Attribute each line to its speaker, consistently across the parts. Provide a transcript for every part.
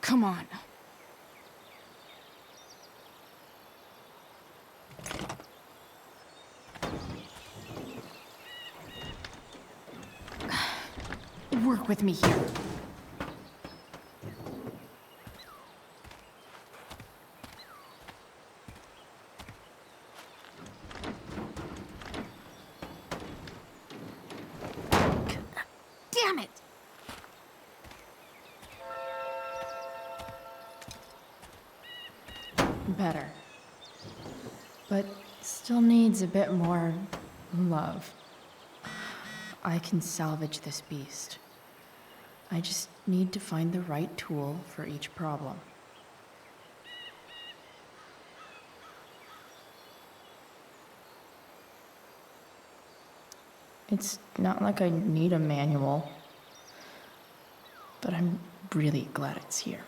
Speaker 1: Come on. Work with me here. Damn it! Better. But still needs a bit more love. I can salvage this beast. I just need to find the right tool for each problem. It's not like I need a manual, but I'm really glad it's here.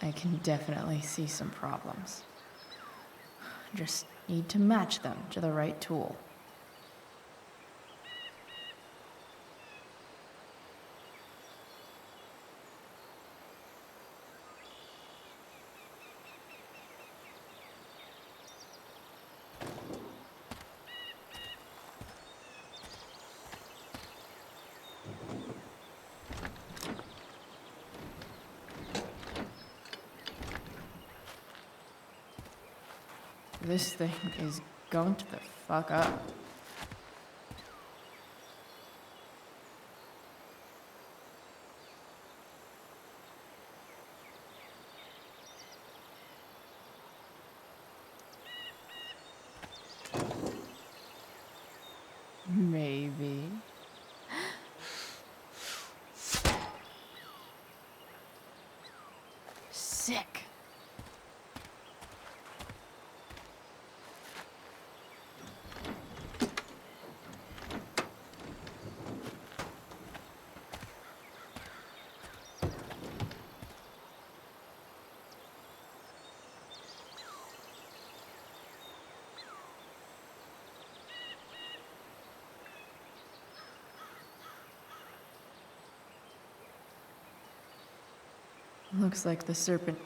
Speaker 1: I can definitely see some problems. Just need to match them to the right tool. This thing is going to the fuck up. Maybe. Sick. Looks like the serpent.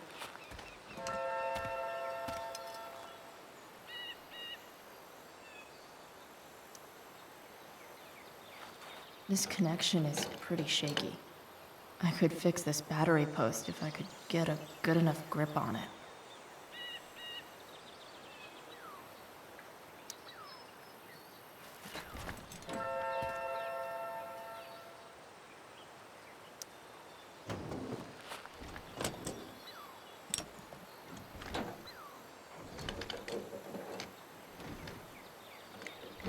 Speaker 1: This connection is pretty shaky. I could fix this battery post if I could get a good enough grip on it.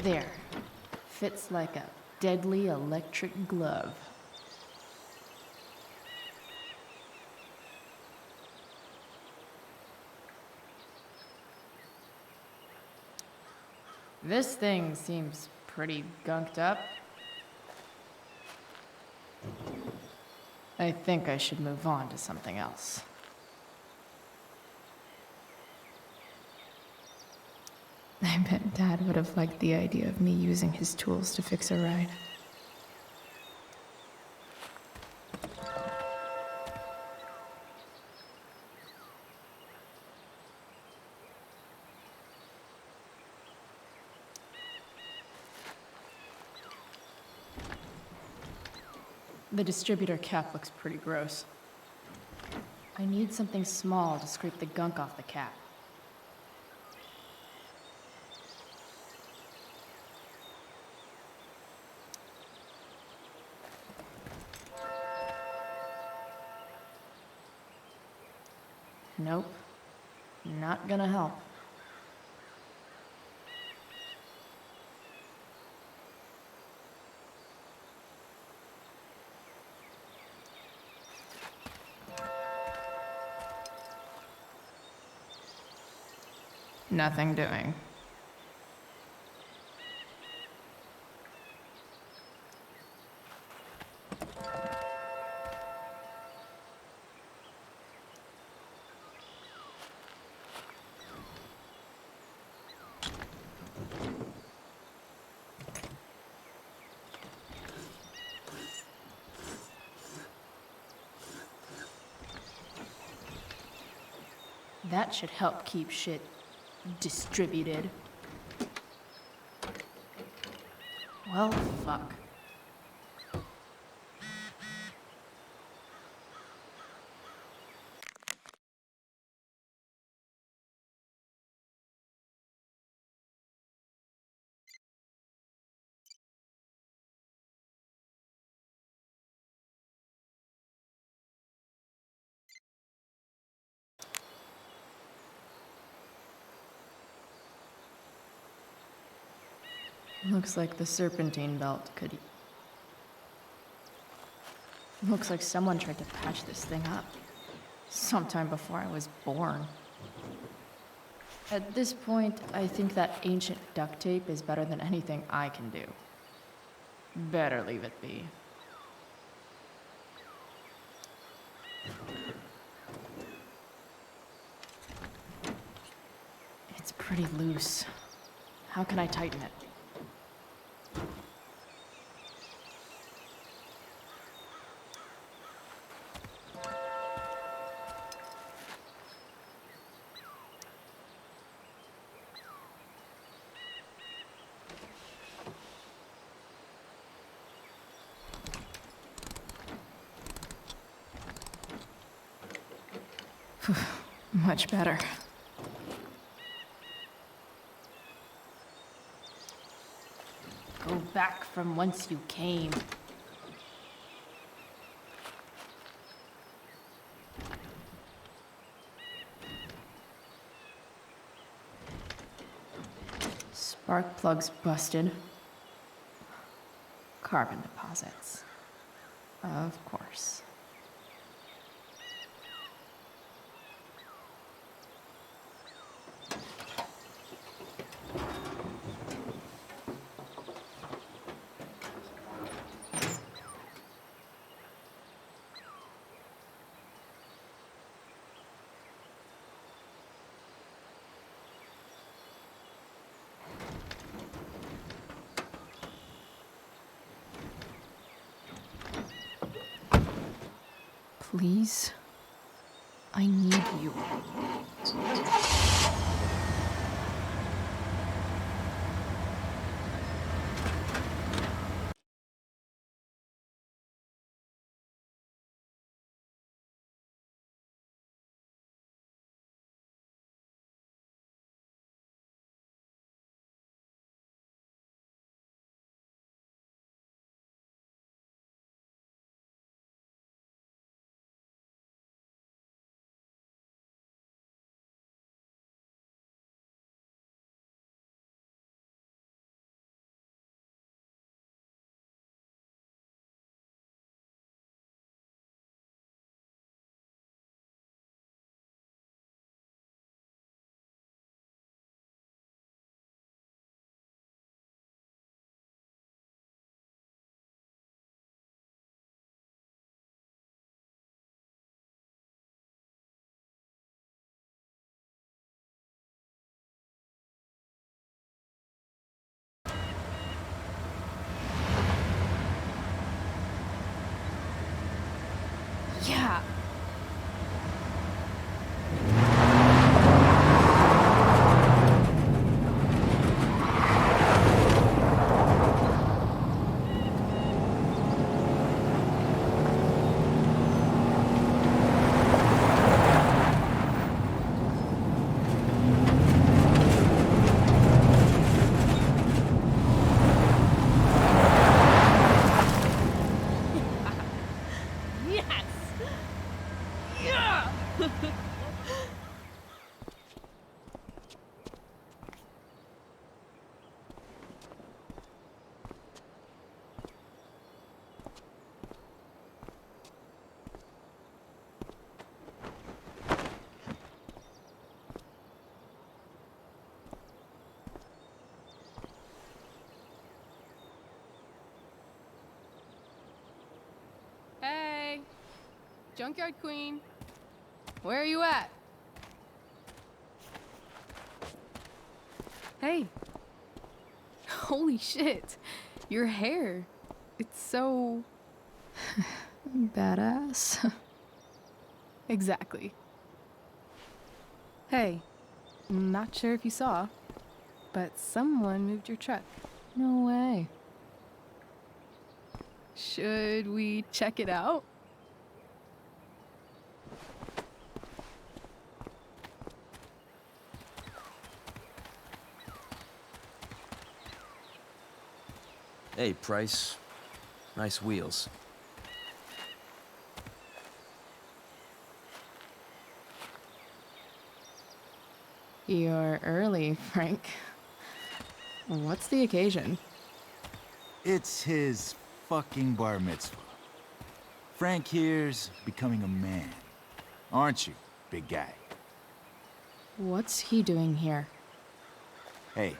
Speaker 1: There. Fits like a deadly electric glove. This thing seems pretty gunked up. I think I should move on to something else. I bet Dad would have liked the idea of me using his tools to fix a ride. The distributor cap looks pretty gross. I need something small to scrape the gunk off the cap. Nope. Not gonna help. Nothing doing. That should help keep shit distributed. Well, fuck. Looks like the serpentine belt could... Looks like someone tried to patch this thing up. Sometime before I was born. At this point, I think that ancient duct tape is better than anything I can do. Better leave it be. It's pretty loose. How can I tighten it? Much better. Go back from whence you came. Spark plugs busted. Carbon deposits. Of course. Please, I need you. Yeah.
Speaker 2: Hey, Junkyard Queen, where are you at? Hey, holy shit, your hair, it's so...
Speaker 1: Badass.
Speaker 2: Exactly. Hey, not sure if you saw, but someone moved your truck.
Speaker 1: No way.
Speaker 2: Should we check it out?
Speaker 3: Hey, Price. Nice wheels.
Speaker 1: You're early, Frank. What's the occasion?
Speaker 4: It's his fucking bar mitzvah. Frank here's becoming a man. Aren't you, big guy?
Speaker 1: What's he doing here?
Speaker 4: Hey,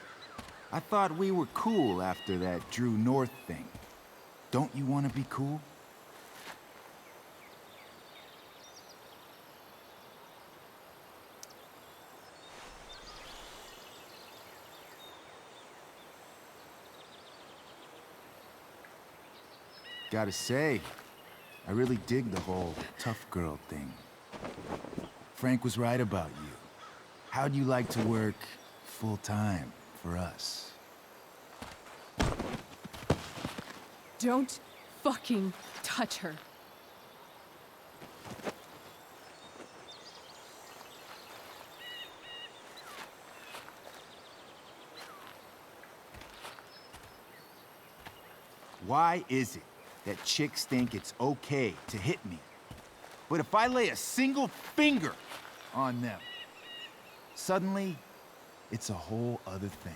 Speaker 4: I thought we were cool after that Drew North thing. Don't you want to be cool? Gotta say, I really dig the whole tough girl thing. Frank was right about you. How'd you like to work full-time for us?
Speaker 2: Don't fucking touch her.
Speaker 4: Why is it that chicks think it's okay to hit me? But if I lay a single finger on them, suddenly, it's a whole other thing.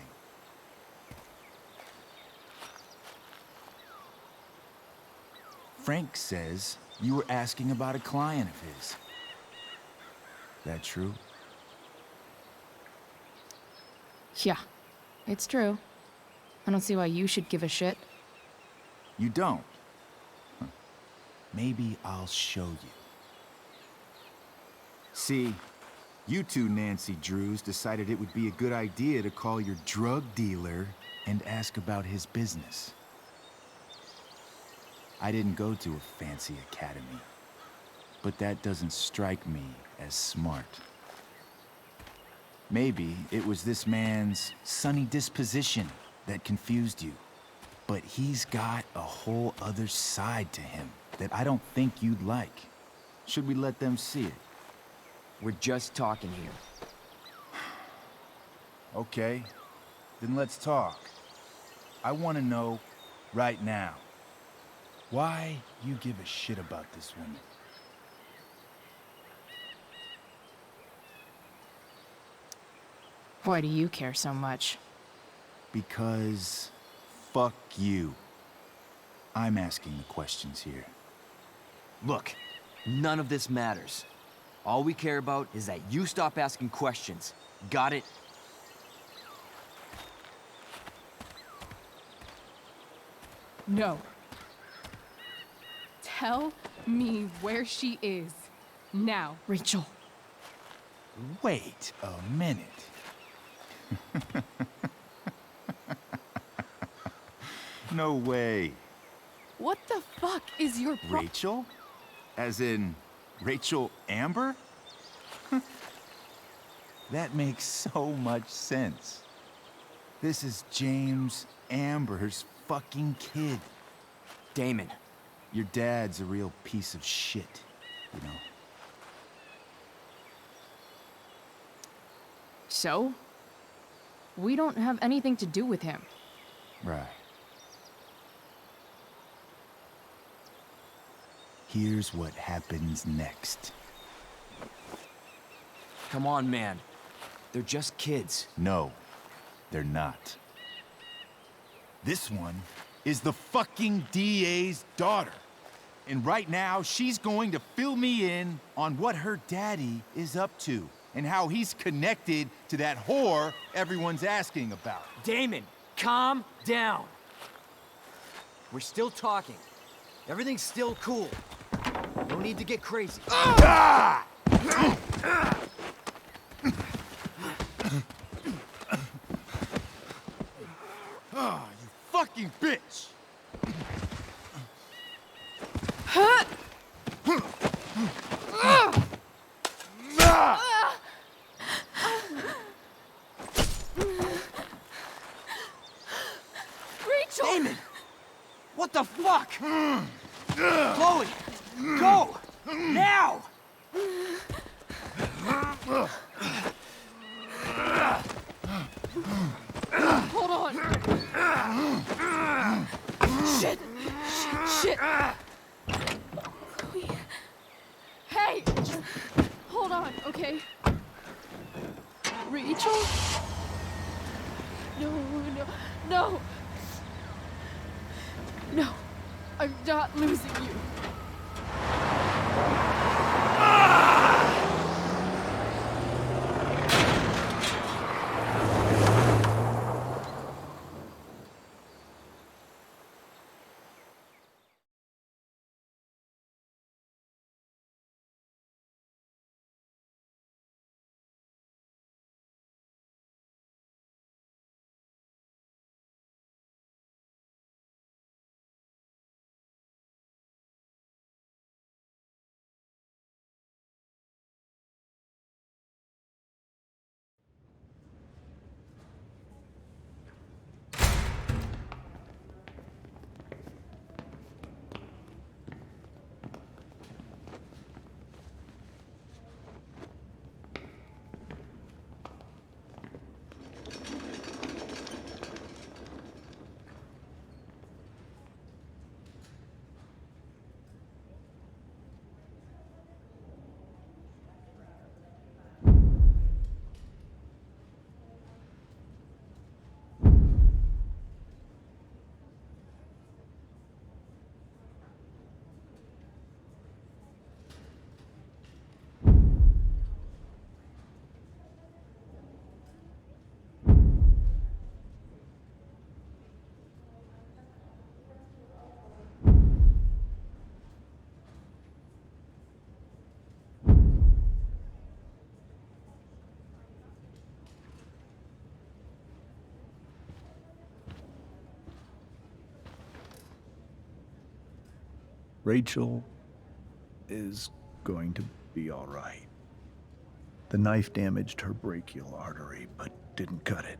Speaker 4: Frank says you were asking about a client of his. That true?
Speaker 1: Yeah, it's true. I don't see why you should give a shit.
Speaker 4: You don't? Huh. Maybe I'll show you. See, you two Nancy Drews decided it would be a good idea to call your drug dealer and ask about his business. I didn't go to a fancy academy, but that doesn't strike me as smart. Maybe it was this man's sunny disposition that confused you. But he's got a whole other side to him that I don't think you'd like. Should we let them see it?
Speaker 3: We're just talking here.
Speaker 4: Okay, then let's talk. I want to know, right now, why you give a shit about this woman.
Speaker 1: Why do you care so much?
Speaker 4: Because fuck you. I'm asking the questions here.
Speaker 3: Look, none of this matters. All we care about is that you stop asking questions. Got it?
Speaker 2: No. Tell me where she is. Now.
Speaker 1: Rachel.
Speaker 4: Wait a minute. No way.
Speaker 2: What the fuck is your
Speaker 4: Rachel? As in, Rachel Amber? That makes so much sense. This is James Amber's fucking kid.
Speaker 3: Damon.
Speaker 4: Your dad's a real piece of shit, you know?
Speaker 1: So? We don't have anything to do with him.
Speaker 4: Right. Here's what happens next.
Speaker 3: Come on, man. They're just kids.
Speaker 4: No, they're not. This one is the fucking DA's daughter. And right now, she's going to fill me in on what her daddy is up to and how he's connected to that whore everyone's asking about.
Speaker 3: Damon, calm down. We're still talking. Everything's still cool. No need to get crazy.
Speaker 4: Ah! Ah, you fucking bitch!
Speaker 2: Rachel!
Speaker 3: Damon! What the fuck? Chloe! Go! Now!
Speaker 2: Hold on! Shit! Shit! Chloe. Hey! Just hold on, okay? Rachel? No, no, no! No! I'm not losing you.
Speaker 5: Rachel is going to be all right. The knife damaged her brachial artery, but didn't cut it.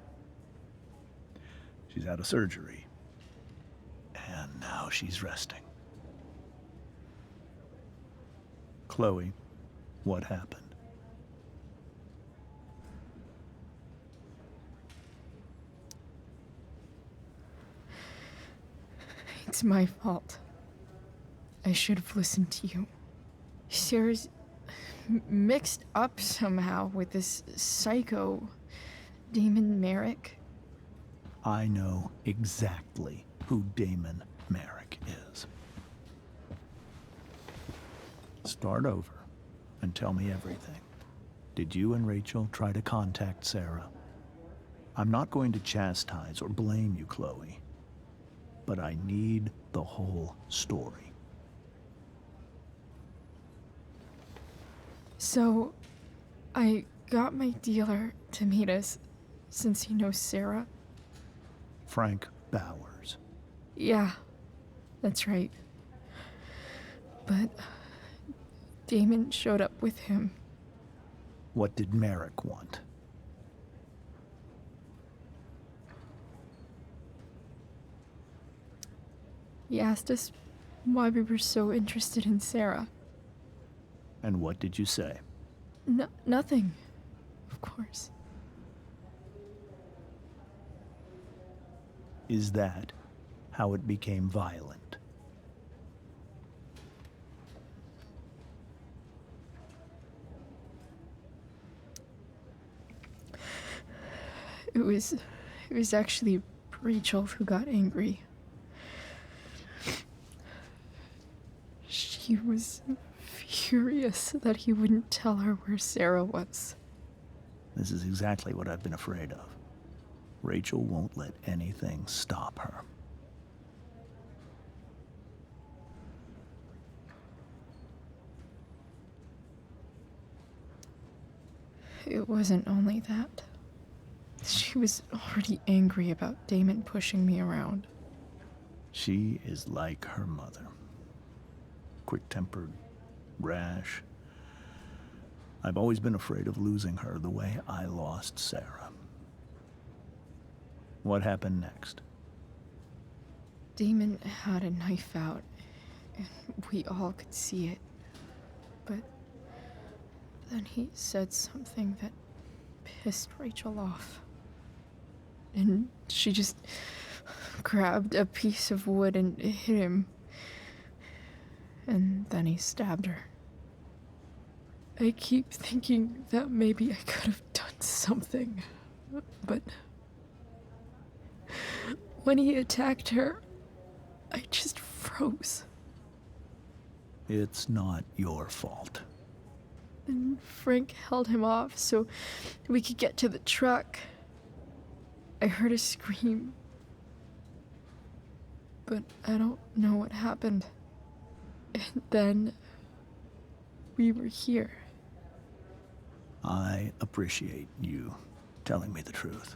Speaker 5: She's out of surgery, and now she's resting. Chloe, what happened?
Speaker 1: It's my fault. I should have listened to you. Sarah's mixed up somehow with this psycho, Damon Merrick.
Speaker 5: I know exactly who Damon Merrick is. Start over and tell me everything. Did you and Rachel try to contact Sarah? I'm not going to chastise or blame you, Chloe, but I need the whole story.
Speaker 1: So, I got my dealer to meet us since he knows Sarah.
Speaker 5: Frank Bowers.
Speaker 1: Yeah, that's right. But Damon showed up with him.
Speaker 5: What did Merrick want?
Speaker 1: He asked us why we were so interested in Sarah.
Speaker 5: And what did you say?
Speaker 1: Nothing, of course.
Speaker 5: Is that how it became violent?
Speaker 1: It was actually Rachel who got angry. She was furious that he wouldn't tell her where Sarah was.
Speaker 5: This is exactly what I've been afraid of. Rachel won't let anything stop her.
Speaker 1: It wasn't only that. She was already angry about Damon pushing me around.
Speaker 5: She is like her mother. Quick-tempered, rash. I've always been afraid of losing her the way I lost Sarah. What happened next?
Speaker 1: Damon had a knife out, and we all could see it. But then he said something that pissed Rachel off. And she just grabbed a piece of wood and hit him. And then he stabbed her. I keep thinking that maybe I could have done something, but when he attacked her, I just froze.
Speaker 5: It's not your fault.
Speaker 1: And Frank held him off so we could get to the truck. I heard a scream, but I don't know what happened. And then we were here.
Speaker 5: I appreciate you telling me the truth.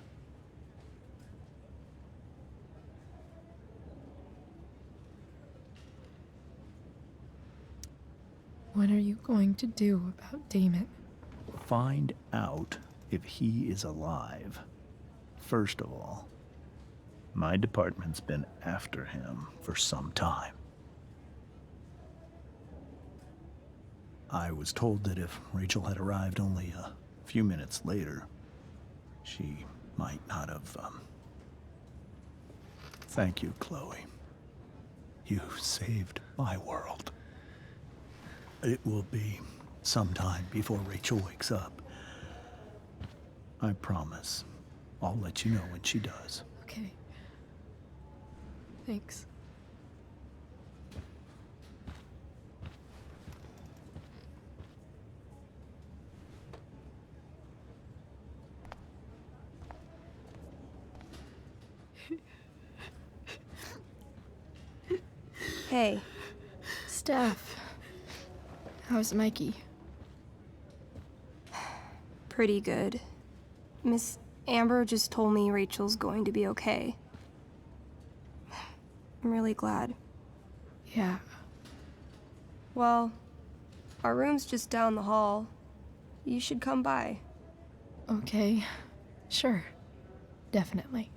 Speaker 1: What are you going to do about Damon?
Speaker 5: Find out if he is alive. First of all, my department's been after him for some time. I was told that if Rachel had arrived only a few minutes later, she might not have, Thank you, Chloe. You saved my world. It will be some time before Rachel wakes up. I promise. I'll let you know when she does.
Speaker 1: Okay. Thanks.
Speaker 6: Hey.
Speaker 1: Steph. How's Mikey?
Speaker 6: Pretty good. Miss Amber just told me Rachel's going to be okay. I'm really glad.
Speaker 1: Yeah.
Speaker 6: Well, our room's just down the hall. You should come by.
Speaker 1: Okay. Sure. Definitely.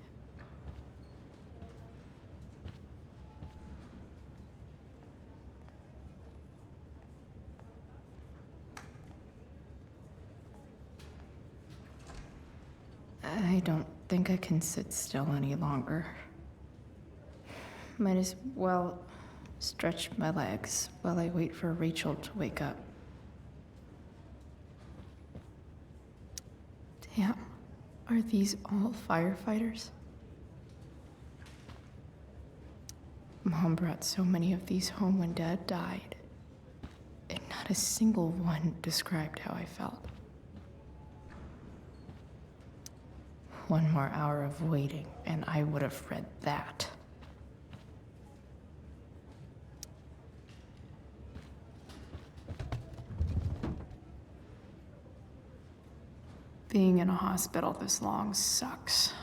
Speaker 1: I don't think I can sit still any longer. Might as well stretch my legs while I wait for Rachel to wake up. Damn, are these all firefighters? Mom brought so many of these home when Dad died, and not a single one described how I felt. One more hour of waiting, and I would have read that. Being in a hospital this long sucks.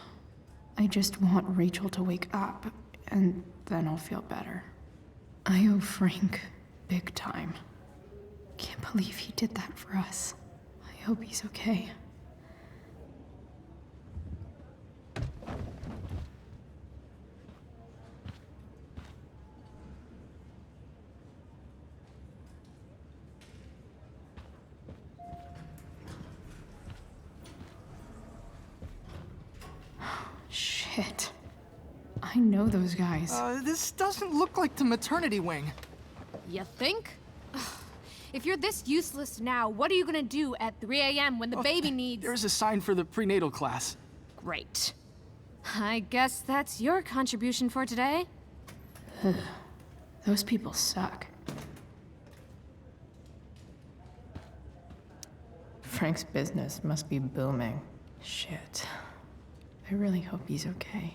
Speaker 1: I just want Rachel to wake up, and then I'll feel better. I owe Frank big time. Can't believe he did that for us. I hope he's okay. Shit. I know those guys.
Speaker 7: This doesn't look like the maternity wing.
Speaker 8: You think? If you're this useless now, what are you gonna do at 3 a.m. when the baby needs...
Speaker 7: There's a sign for the prenatal class.
Speaker 8: Great. I guess that's your contribution for today.
Speaker 1: Those people suck. Frank's business must be booming. Shit. I really hope he's okay.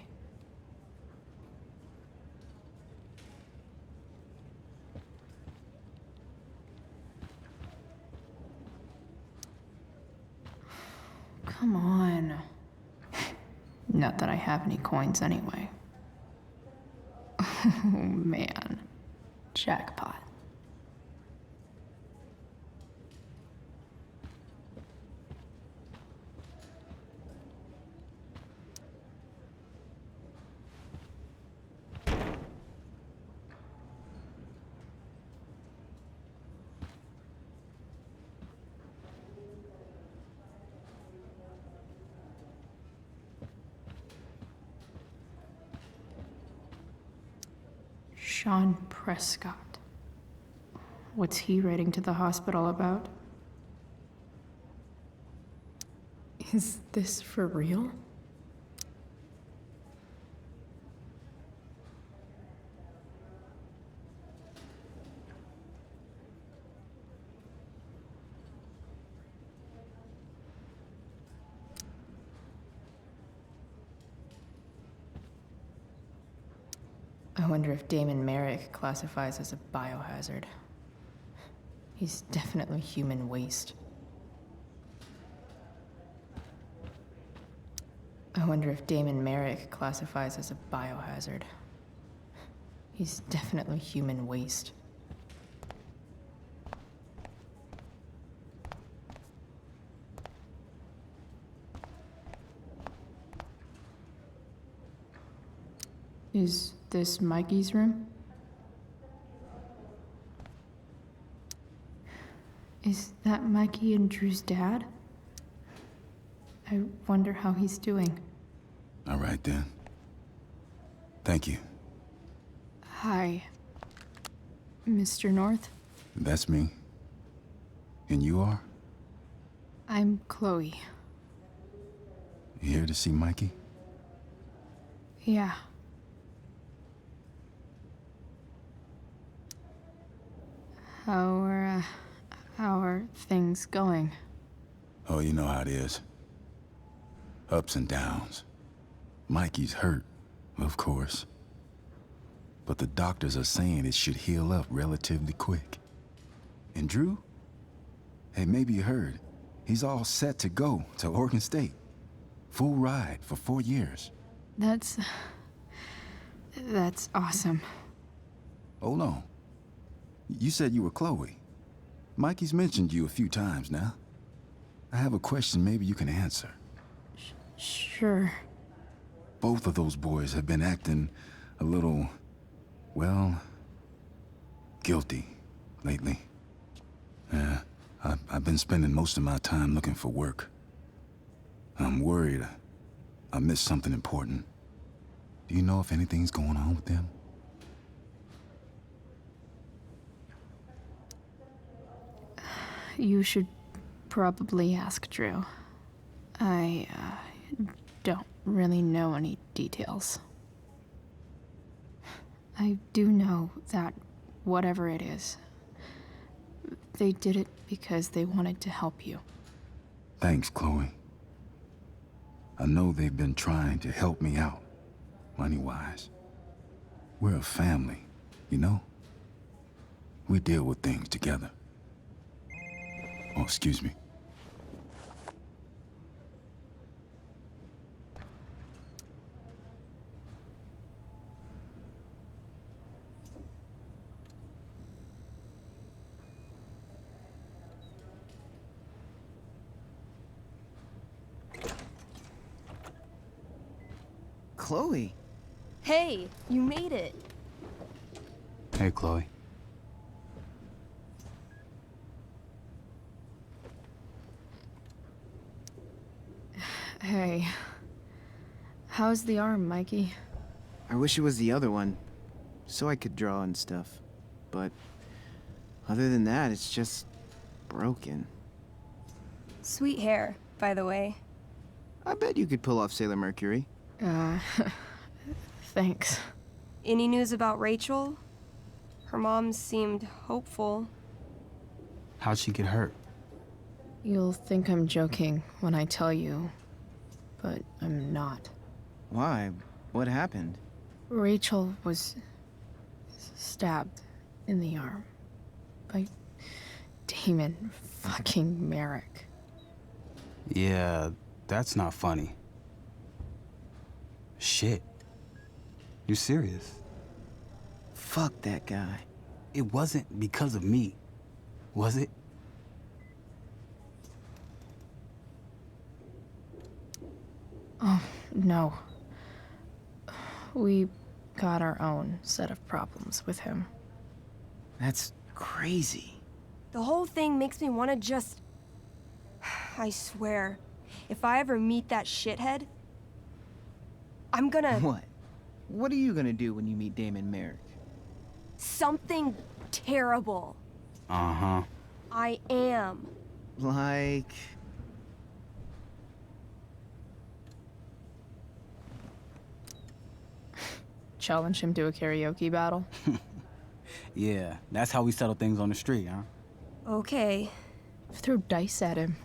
Speaker 1: Come on. Not that I have any coins anyway. Oh man. Jackpot. Sean Prescott. What's he writing to the hospital about? Is this for real? I wonder if Damon Merrick classifies as a biohazard. He's definitely human waste. I wonder if Damon Merrick classifies as a biohazard. He's definitely human waste. Is this Mikey's room? Is that Mikey and Drew's dad? I wonder how he's doing.
Speaker 4: All right, then. Thank you.
Speaker 1: Hi, Mr. North.
Speaker 4: That's me. And you are?
Speaker 1: I'm Chloe.
Speaker 4: You here to see Mikey?
Speaker 1: Yeah. How are things going?
Speaker 4: Oh, you know how it is. Ups and downs. Mikey's hurt, of course. But the doctors are saying it should heal up relatively quick. And Drew? Hey, maybe you heard. He's all set to go to Oregon State. Full ride for 4 years.
Speaker 1: That's awesome.
Speaker 4: Hold on. You said you were Chloe. Mikey's mentioned you a few times now. I have a question maybe you can answer.
Speaker 1: Sure.
Speaker 4: Both of those boys have been acting a little, well, guilty lately. Yeah, I've been spending most of my time looking for work. I'm worried I missed something important. Do you know if anything's going on with them?
Speaker 1: You should probably ask Drew. I don't really know any details. I do know that whatever it is, they did it because they wanted to help you.
Speaker 4: Thanks, Chloe. I know they've been trying to help me out, money-wise. We're a family, you know? We deal with things together. Oh, excuse me.
Speaker 9: Chloe.
Speaker 6: Hey, you made it.
Speaker 4: Hey, Chloe.
Speaker 1: Hey. How's the arm, Mikey?
Speaker 9: I wish it was the other one, so I could draw and stuff. But other than that, it's just broken.
Speaker 6: Sweet hair, by the way.
Speaker 9: I bet you could pull off Sailor Mercury.
Speaker 1: Thanks.
Speaker 6: Any news about Rachel? Her mom seemed hopeful.
Speaker 10: How'd she get hurt?
Speaker 1: You'll think I'm joking when I tell you, but I'm not.
Speaker 9: Why? What happened?
Speaker 1: Rachel was stabbed in the arm by Damon fucking Merrick.
Speaker 10: Yeah, that's not funny. Shit. You serious?
Speaker 9: Fuck that guy.
Speaker 10: It wasn't because of me, was it?
Speaker 1: Oh, no. We got our own set of problems with him.
Speaker 9: That's crazy.
Speaker 6: The whole thing makes me want to just... I swear, if I ever meet that shithead, I'm gonna...
Speaker 9: What? What are you gonna do when you meet Damon Merrick?
Speaker 6: Something terrible.
Speaker 10: Uh-huh.
Speaker 6: I am.
Speaker 9: Like...
Speaker 1: Challenge him to a karaoke battle?
Speaker 10: Yeah, that's how we settle things on the street, huh?
Speaker 6: Okay.
Speaker 1: Throw dice at him.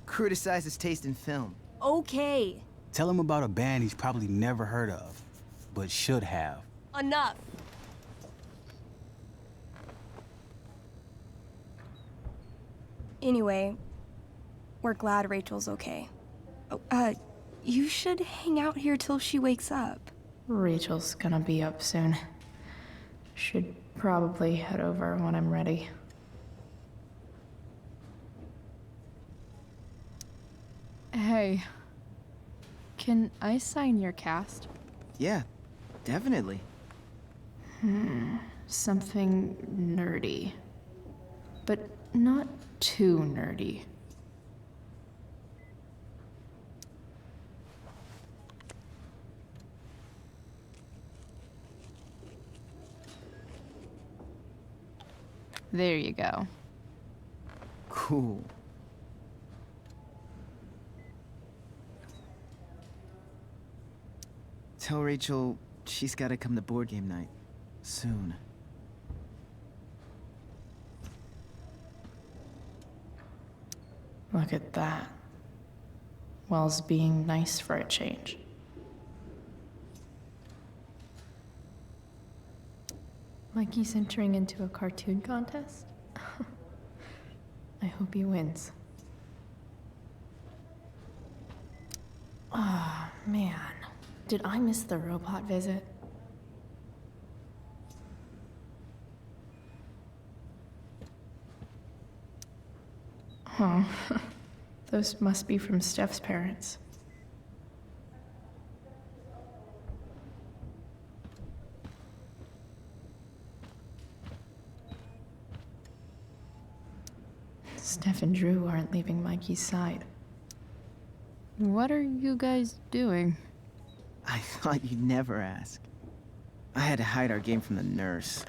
Speaker 9: Criticize his taste in film.
Speaker 6: Okay.
Speaker 10: Tell him about a band he's probably never heard of, but should have.
Speaker 6: Enough. Anyway, we're glad Rachel's okay. Oh, you should hang out here till she wakes up.
Speaker 1: Rachel's gonna be up soon. Should probably head over when I'm ready. Hey, can I sign your cast?
Speaker 9: Yeah, definitely.
Speaker 1: Something nerdy. But not too nerdy. There you go.
Speaker 9: Cool. Tell Rachel she's gotta come to board game night. Soon.
Speaker 1: Look at that. Wells being nice for a change. Like he's entering into a cartoon contest? I hope he wins. Ah, man. Did I miss the robot visit? Huh. Those must be from Steph's parents. Steph and Drew aren't leaving Mikey's side. What are you guys doing?
Speaker 9: I thought you'd never ask. I had to hide our game from the nurse.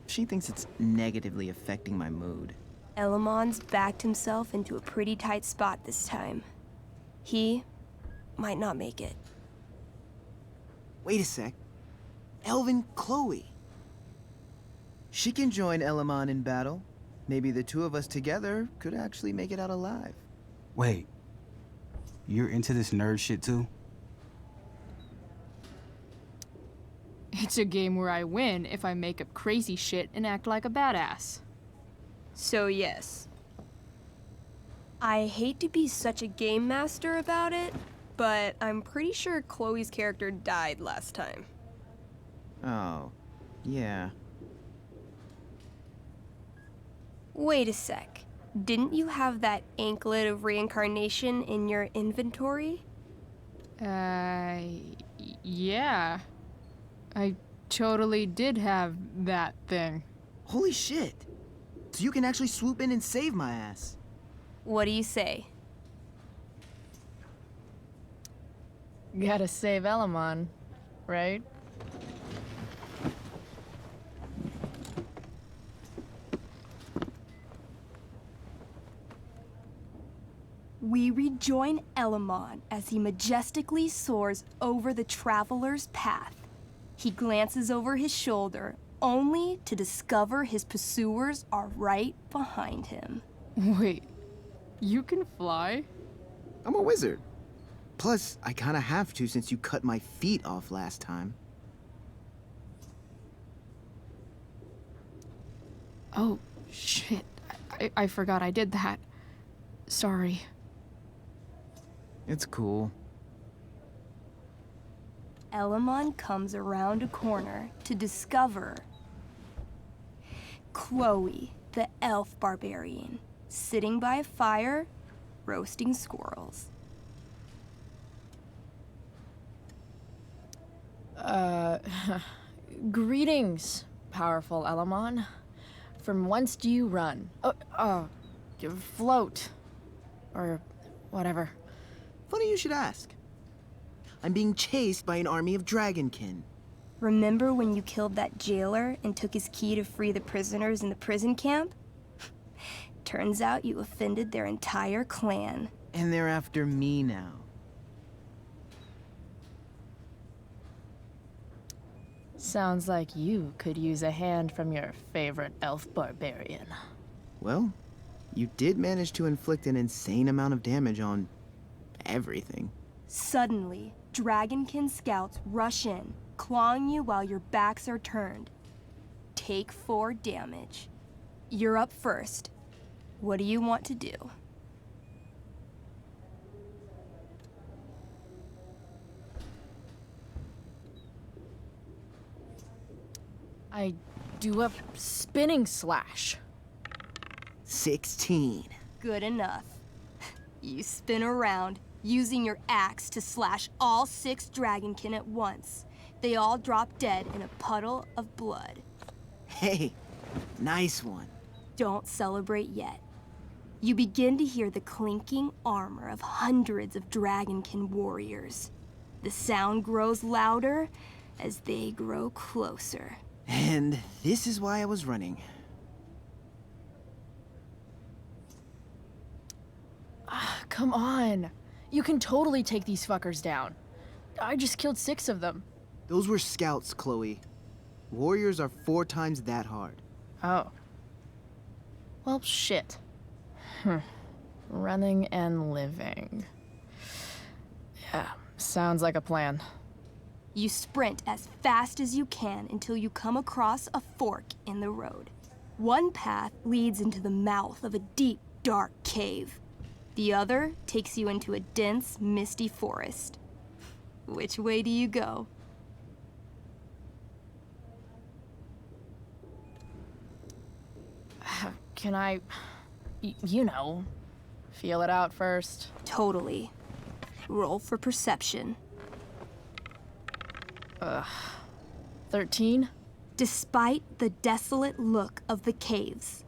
Speaker 9: She thinks it's negatively affecting my mood.
Speaker 6: Elamon's backed himself into a pretty tight spot this time. He might not make it.
Speaker 9: Wait a sec. Elvin Chloe. She can join Elamon in battle. Maybe the two of us together could actually make it out alive.
Speaker 10: Wait, you're into this nerd shit too?
Speaker 2: It's a game where I win if I make up crazy shit and act like a badass.
Speaker 6: So yes. I hate to be such a game master about it, but I'm pretty sure Chloe's character died last time.
Speaker 9: Oh, yeah.
Speaker 6: Wait a sec. Didn't you have that anklet of reincarnation in your inventory?
Speaker 2: Yeah. I totally did have that thing.
Speaker 9: Holy shit! So you can actually swoop in and save my ass.
Speaker 6: What do you say?
Speaker 1: Gotta save Elamon, right?
Speaker 6: We rejoin Elamon as he majestically soars over the traveler's path. He glances over his shoulder, only to discover his pursuers are right behind him.
Speaker 2: Wait, you can fly?
Speaker 9: I'm a wizard. Plus, I kinda have to since you cut my feet off last time.
Speaker 2: Oh, shit. I forgot I did that. Sorry.
Speaker 9: It's cool.
Speaker 6: Elamon comes around a corner to discover Chloe, the elf barbarian, sitting by a fire, roasting squirrels.
Speaker 1: Greetings, powerful Elamon. From whence do you run? Float. Or whatever.
Speaker 9: Funny you should ask. I'm being chased by an army of dragonkin.
Speaker 6: Remember when you killed that jailer and took his key to free the prisoners in the prison camp? Turns out you offended their entire clan.
Speaker 9: And they're after me now.
Speaker 1: Sounds like you could use a hand from your favorite elf barbarian.
Speaker 9: Well, you did manage to inflict an insane amount of damage on everything.
Speaker 6: Suddenly, dragonkin scouts rush in, clawing you while your backs are turned. Take 4 damage. You're up first. What do you want to do?
Speaker 1: I do a spinning slash.
Speaker 9: 16.
Speaker 6: Good enough. You spin around, using your axe to slash all 6 dragonkin at once. They all drop dead in a puddle of blood.
Speaker 9: Hey, nice one.
Speaker 6: Don't celebrate yet. You begin to hear the clinking armor of hundreds of dragonkin warriors. The sound grows louder as they grow closer.
Speaker 9: And this is why I was running.
Speaker 1: Come on. You can totally take these fuckers down. I just killed 6 of them.
Speaker 9: Those were scouts, Chloe. Warriors are 4 times that hard.
Speaker 1: Oh. Well, shit. Running and living. Yeah, sounds like a plan.
Speaker 6: You sprint as fast as you can until you come across a fork in the road. One path leads into the mouth of a deep, dark cave. The other takes you into a dense, misty forest. Which way do you go?
Speaker 1: Can I, you know, feel it out first?
Speaker 6: Totally. Roll for perception.
Speaker 1: 13?
Speaker 6: Despite the desolate look of the caves,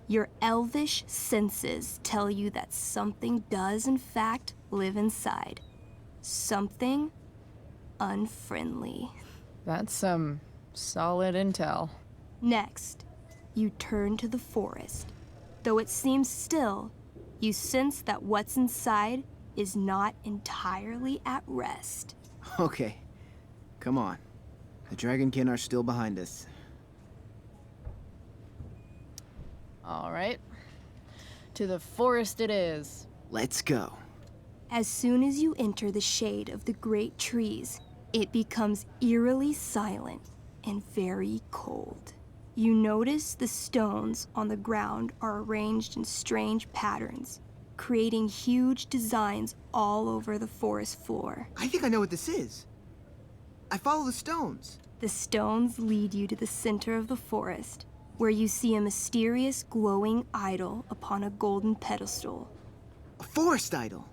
Speaker 6: your elvish senses tell you that something does in fact live inside. Something unfriendly.
Speaker 1: That's some solid intel.
Speaker 6: Next, you turn to the forest. Though it seems still, you sense that what's inside is not entirely at rest.
Speaker 9: Okay, come on. The dragonkin are still behind us.
Speaker 1: All right. To the forest it is.
Speaker 9: Let's go.
Speaker 6: As soon as you enter the shade of the great trees, it becomes eerily silent and very cold. You notice the stones on the ground are arranged in strange patterns, creating huge designs all over the forest floor.
Speaker 9: I think I know what this is. I follow the stones.
Speaker 6: The stones lead you to the center of the forest, where you see a mysterious glowing idol upon a golden pedestal.
Speaker 9: A forest idol.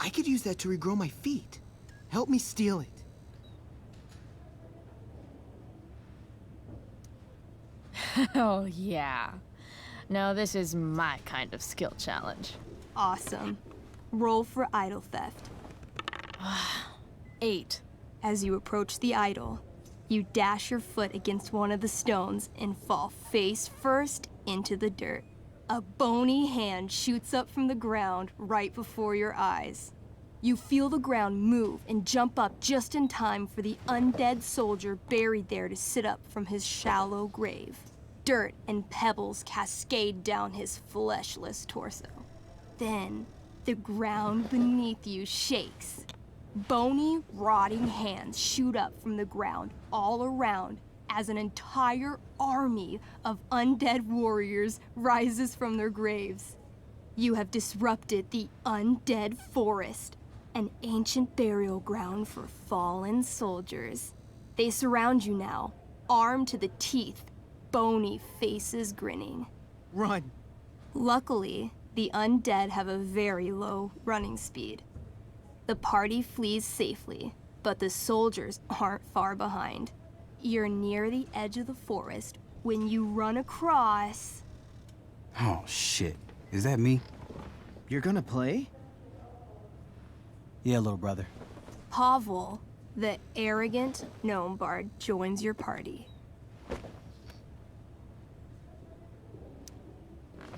Speaker 9: I could use that to regrow my feet. Help me steal it.
Speaker 1: Oh, yeah. Now this is my kind of skill challenge.
Speaker 6: Awesome. Roll for idol theft.
Speaker 1: 8.
Speaker 6: As you approach the idol, you dash your foot against one of the stones and fall face first into the dirt. A bony hand shoots up from the ground right before your eyes. You feel the ground move and jump up just in time for the undead soldier buried there to sit up from his shallow grave. Dirt and pebbles cascade down his fleshless torso. Then, the ground beneath you shakes. Bony, rotting hands shoot up from the ground all around as an entire army of undead warriors rises from their graves. You have disrupted the undead forest, an ancient burial ground for fallen soldiers. They surround you now, armed to the teeth, bony faces grinning.
Speaker 9: Run!
Speaker 6: Luckily, the undead have a very low running speed. The party flees safely, but the soldiers aren't far behind. You're near the edge of the forest when you run across...
Speaker 10: Oh, shit. Is that me?
Speaker 9: You're gonna play?
Speaker 10: Yeah, little brother.
Speaker 6: Pavel, the arrogant gnome bard, joins your party.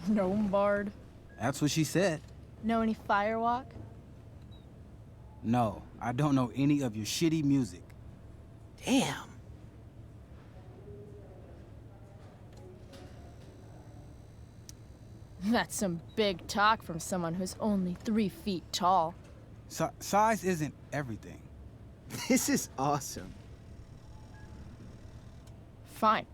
Speaker 2: Gnome bard.
Speaker 10: That's what she said.
Speaker 2: Know any firewalk?
Speaker 10: No, I don't know any of your shitty music.
Speaker 9: Damn.
Speaker 2: That's some big talk from someone who's only 3 feet tall.
Speaker 10: Size isn't everything.
Speaker 9: This is awesome.
Speaker 2: Fine,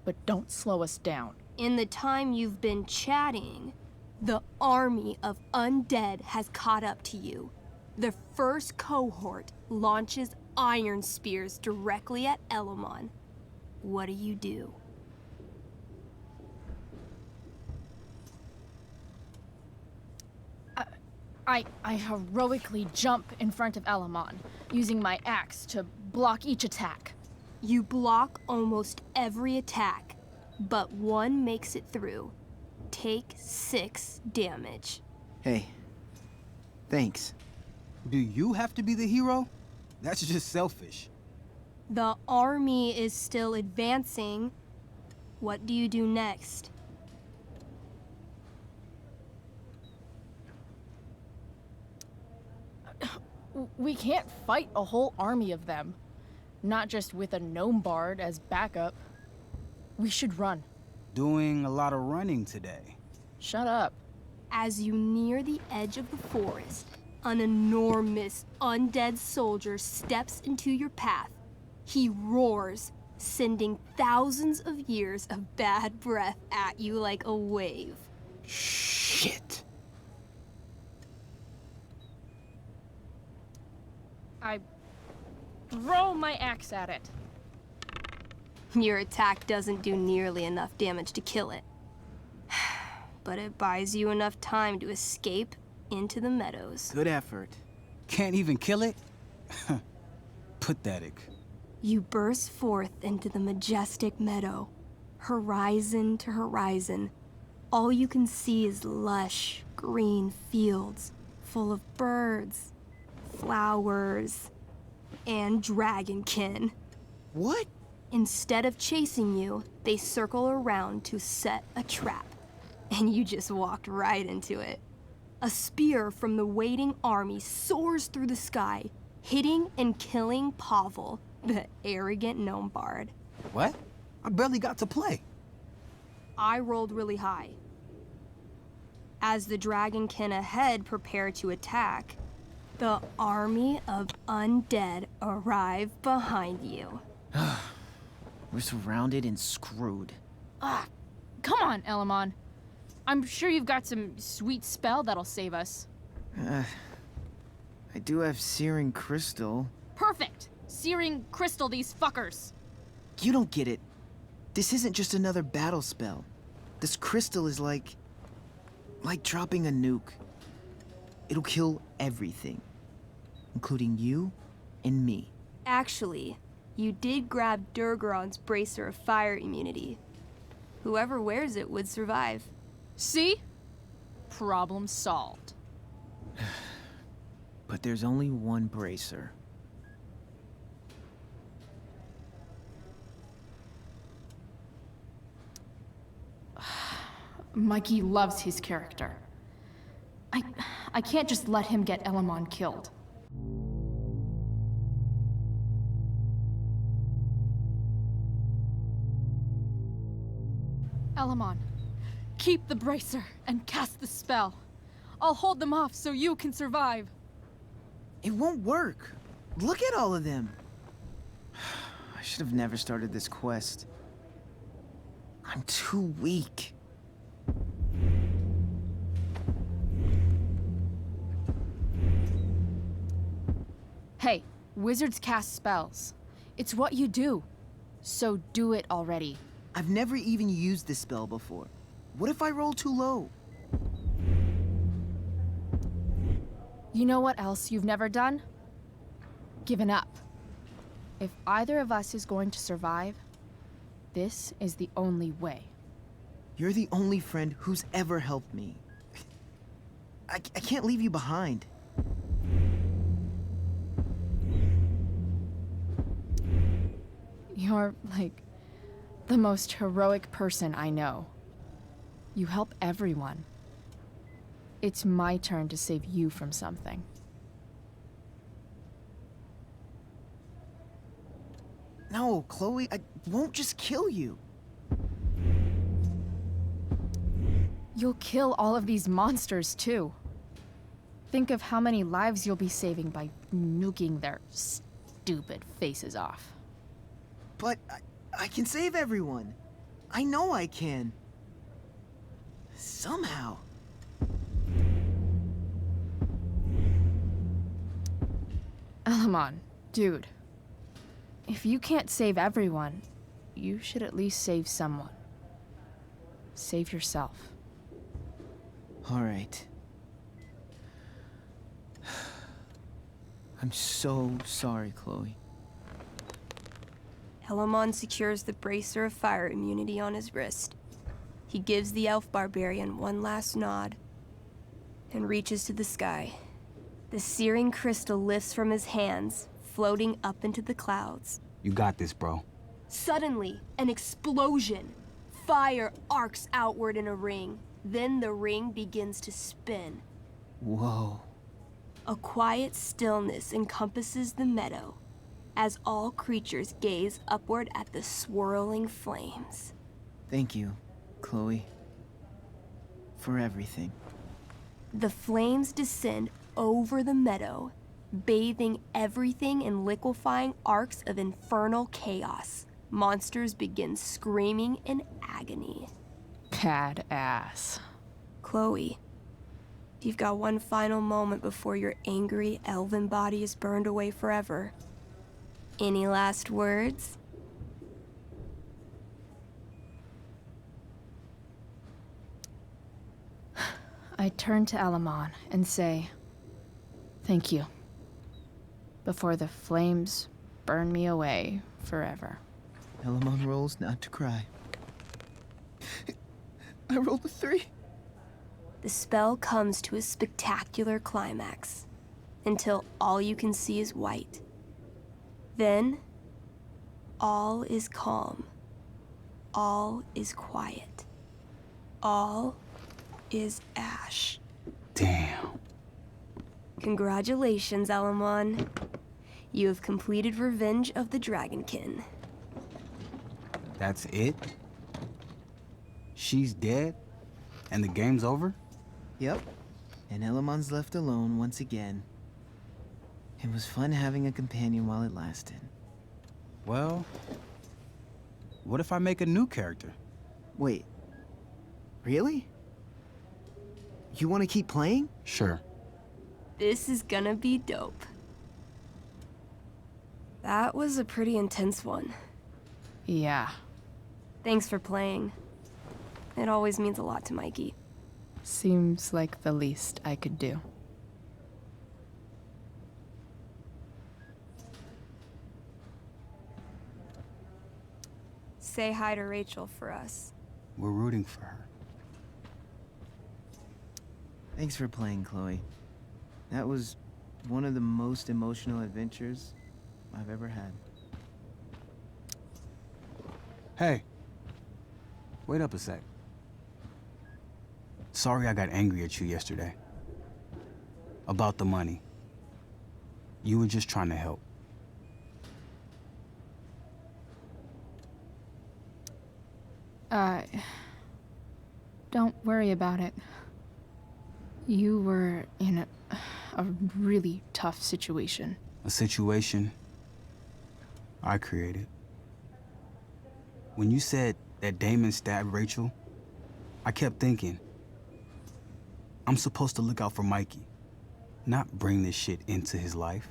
Speaker 2: but don't slow us down.
Speaker 6: In the time you've been chatting, the army of undead has caught up to you. The first cohort launches iron spears directly at Elamon. What do you do?
Speaker 2: I heroically jump in front of Elamon, using my axe to block each attack.
Speaker 6: You block almost every attack, but one makes it through. Take 6 damage.
Speaker 9: Hey, thanks.
Speaker 10: Do you have to be the hero? That's just selfish.
Speaker 6: The army is still advancing. What do you do next?
Speaker 2: We can't fight a whole army of them. Not just with a gnome bard as backup. We should run.
Speaker 10: Doing a lot of running today.
Speaker 2: Shut up.
Speaker 6: As you near the edge of the forest, an enormous undead soldier steps into your path. He roars, sending thousands of years of bad breath at you like a wave.
Speaker 9: Shit.
Speaker 2: I throw my axe at it.
Speaker 6: Your attack doesn't do nearly enough damage to kill it. But it buys you enough time to escape into the meadows.
Speaker 9: Good effort.
Speaker 10: Can't even kill it? Pathetic.
Speaker 6: You burst forth into the majestic meadow, horizon to horizon. All you can see is lush, green fields full of birds, flowers, and dragonkin.
Speaker 9: What?
Speaker 6: Instead of chasing you, they circle around to set a trap. And you just walked right into it. A spear from the waiting army soars through the sky, hitting and killing Pavel, the arrogant gnome bard.
Speaker 10: What? I barely got to play.
Speaker 6: I rolled really high. As the dragonkin ahead prepare to attack, the army of undead arrive behind you.
Speaker 9: We're surrounded and screwed.
Speaker 2: Come on, Elamon. I'm sure you've got some sweet spell that'll save us.
Speaker 9: I do have Searing Crystal.
Speaker 2: Perfect! Searing crystal these fuckers.
Speaker 9: You don't get it. This isn't just another battle spell. This crystal is like dropping a nuke. It'll kill everything, including you and me.
Speaker 6: Actually, you did grab Durgaron's bracer of fire immunity. Whoever wears it would survive.
Speaker 2: See? Problem solved.
Speaker 9: But there's only one bracer.
Speaker 1: Mikey loves his character. I can't just let him get Elamon killed.
Speaker 2: Elamon, keep the bracer and cast the spell. I'll hold them off so you can survive.
Speaker 9: It won't work. Look at all of them. I should have never started this quest. I'm too weak.
Speaker 2: Hey, wizards cast spells. It's what you do. So do it already.
Speaker 9: I've never even used this spell before. What if I roll too low?
Speaker 2: You know what else you've never done? Given up. If either of us is going to survive, this is the only way.
Speaker 9: You're the only friend who's ever helped me. I can't leave you behind.
Speaker 2: You're, like, the most heroic person I know. You help everyone. It's my turn to save you from something.
Speaker 9: No, Chloe, I won't just kill you.
Speaker 2: You'll kill all of these monsters, too. Think of how many lives you'll be saving by nuking their stupid faces off.
Speaker 9: But I can save everyone. I know I can. Somehow.
Speaker 2: Elamon, dude. If you can't save everyone, you should at least save someone. Save yourself.
Speaker 9: All right. I'm so sorry, Chloe.
Speaker 6: Elamon secures the bracer of fire immunity on his wrist. He gives the elf barbarian one last nod and reaches to the sky. The searing crystal lifts from his hands, floating up into the clouds.
Speaker 10: You got this, bro.
Speaker 6: Suddenly, an explosion. Fire arcs outward in a ring. Then the ring begins to spin.
Speaker 9: Whoa.
Speaker 6: A quiet stillness encompasses the meadow as all creatures gaze upward at the swirling flames.
Speaker 9: Thank you, Chloe. For everything.
Speaker 6: The flames descend over the meadow, bathing everything in liquefying arcs of infernal chaos. Monsters begin screaming in agony.
Speaker 2: Badass.
Speaker 6: Chloe, you've got one final moment before your angry elven body is burned away forever. Any last words?
Speaker 2: I turn to Elamon and say, thank you. Before the flames burn me away forever.
Speaker 9: Elamon rolls not to cry. I rolled a 3.
Speaker 6: The spell comes to a spectacular climax, until all you can see is white. Then, all is calm. All is quiet. All is ash.
Speaker 10: Damn.
Speaker 6: Congratulations, Elamon. You have completed Revenge of the Dragonkin.
Speaker 10: That's it? She's dead? And the game's over?
Speaker 9: Yep. And Elamon's left alone once again. It was fun having a companion while it lasted.
Speaker 10: Well, what if I make a new character?
Speaker 9: Wait. Really? You want to keep playing?
Speaker 10: Sure.
Speaker 6: This is gonna be dope. That was a pretty intense one.
Speaker 2: Yeah.
Speaker 6: Thanks for playing. It always means a lot to Mikey.
Speaker 2: Seems like the least I could do.
Speaker 6: Say hi to Rachel for us.
Speaker 10: We're rooting for her.
Speaker 9: Thanks for playing, Chloe. That was one of the most emotional adventures I've ever had.
Speaker 10: Hey. Wait up a sec. Sorry I got angry at you yesterday. About the money. You were just trying to help.
Speaker 2: Don't worry about it. You were in a really tough situation.
Speaker 10: A situation I created. When you said that Damon stabbed Rachel, I kept thinking, I'm supposed to look out for Mikey, not bring this shit into his life.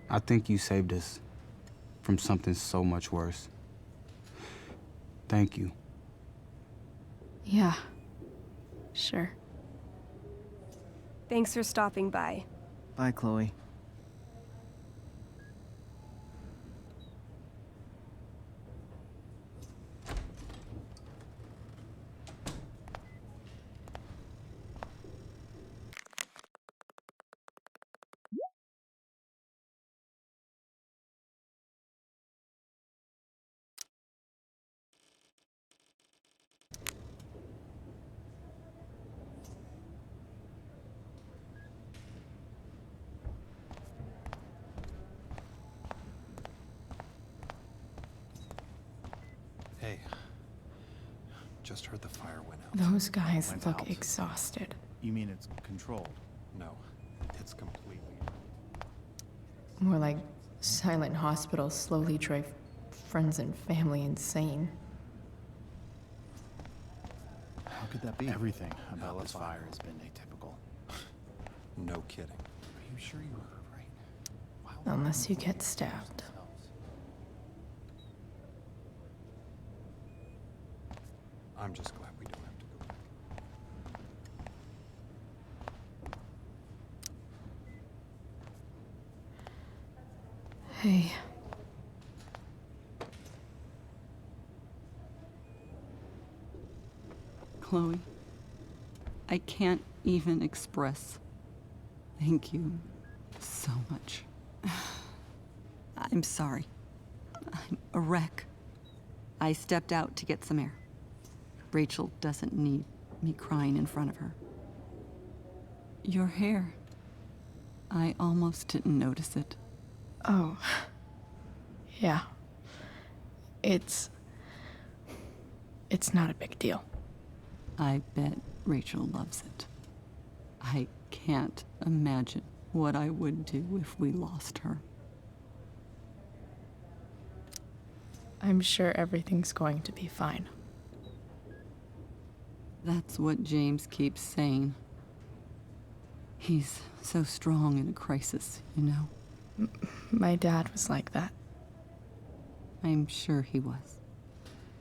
Speaker 10: I think you saved us from something so much worse. Thank you.
Speaker 2: Yeah, sure.
Speaker 6: Thanks for stopping by.
Speaker 9: Bye, Chloe.
Speaker 11: Hey, just heard the fire went out.
Speaker 1: Those guys
Speaker 11: Went
Speaker 1: look
Speaker 11: out.
Speaker 1: exhausted.
Speaker 4: You mean it's controlled?
Speaker 11: No, it's completely.
Speaker 1: More like silent hospitals slowly drive friends and family insane.
Speaker 4: How could that be? Everything about this fire has been atypical.
Speaker 11: No kidding.
Speaker 4: Are you sure you heard right?
Speaker 1: Unless you get stabbed.
Speaker 11: I'm just glad we don't have to go.
Speaker 1: Hey.
Speaker 12: Chloe, I can't even express thank you so much. I'm sorry. I'm a wreck. I stepped out to get some air. Rachel doesn't need me crying in front of her. Your hair. I almost didn't notice it.
Speaker 1: Oh. Yeah. It's not a big deal.
Speaker 12: I bet Rachel loves it. I can't imagine what I would do if we lost her.
Speaker 1: I'm sure everything's going to be fine.
Speaker 12: That's what James keeps saying. He's so strong in a crisis, you know?
Speaker 1: My dad was like that.
Speaker 12: I'm sure he was.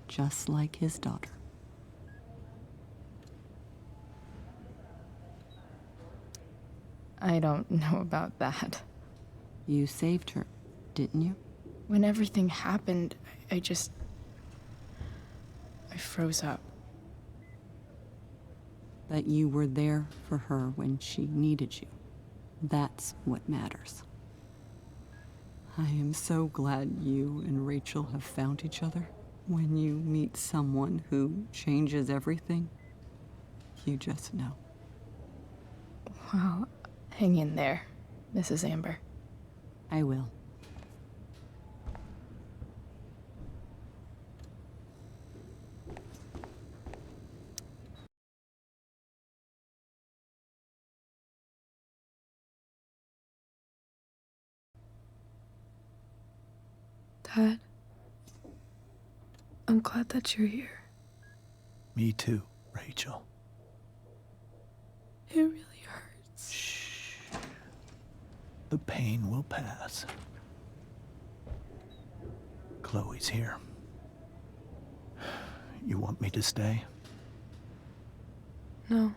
Speaker 12: Just like his daughter.
Speaker 1: I don't know about that.
Speaker 12: You saved her, didn't you?
Speaker 1: When everything happened, I froze up.
Speaker 12: That you were there for her when she needed you. That's what matters. I am so glad you and Rachel have found each other. When you meet someone who changes everything, you just know.
Speaker 1: Well, hang in there, Mrs. Amber.
Speaker 12: I will.
Speaker 1: Dad, I'm glad that you're here.
Speaker 5: Me too, Rachel.
Speaker 1: It really hurts.
Speaker 5: Shh. The pain will pass. Chloe's here. You want me to stay?
Speaker 1: No.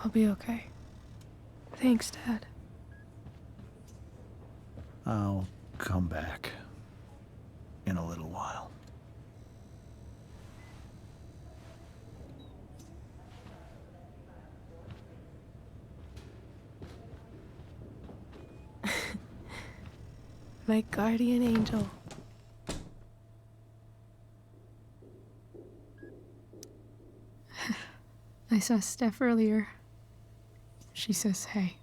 Speaker 1: I'll be okay. Thanks, Dad.
Speaker 5: I'll come back in a little while.
Speaker 1: My guardian angel. I saw Steph earlier. She says hey.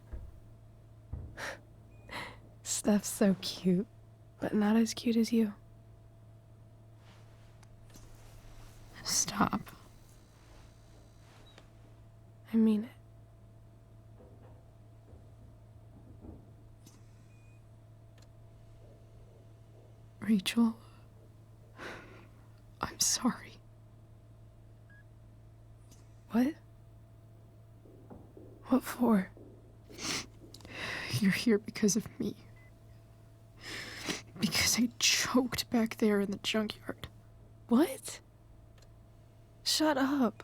Speaker 13: Steph's so cute, but not as cute as you.
Speaker 1: Stop.
Speaker 13: I mean it.
Speaker 1: Rachel, I'm sorry.
Speaker 13: What? What for?
Speaker 1: You're here because of me. Because I choked back there in the junkyard.
Speaker 13: What? Shut up.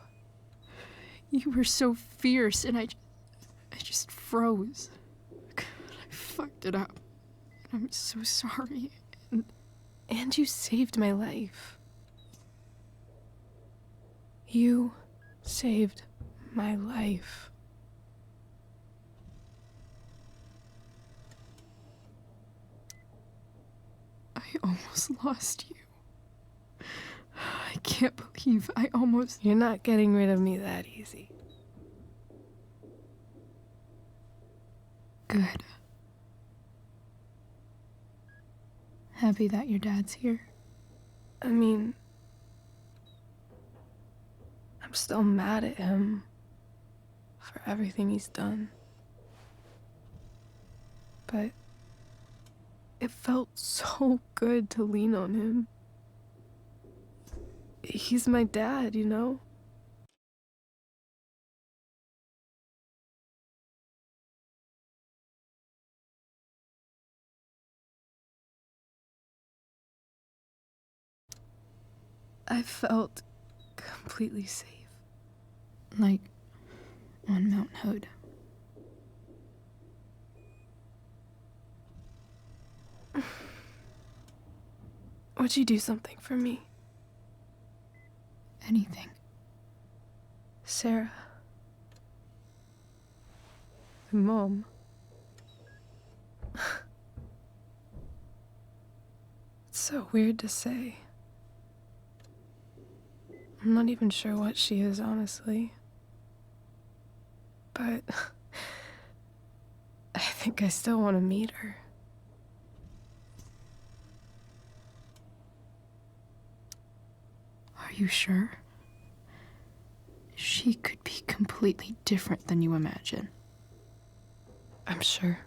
Speaker 1: You were so fierce and I just froze. I fucked it up. I'm so sorry.
Speaker 13: And you saved my life. You saved my life.
Speaker 1: I almost lost you. I can't believe I almost...
Speaker 13: You're not getting rid of me that easy.
Speaker 1: Good. Happy that your dad's here.
Speaker 13: I mean, I'm still mad at him for everything he's done. But it felt so good to lean on him. He's my dad, you know? I felt completely safe.
Speaker 1: Like on Mount Hood.
Speaker 13: Would you do something for me?
Speaker 1: Anything.
Speaker 13: Sarah. Mom. It's so weird to say. I'm not even sure what she is, honestly. But I think I still want to meet her.
Speaker 1: Are you sure? She could be completely different than you imagine.
Speaker 13: I'm sure.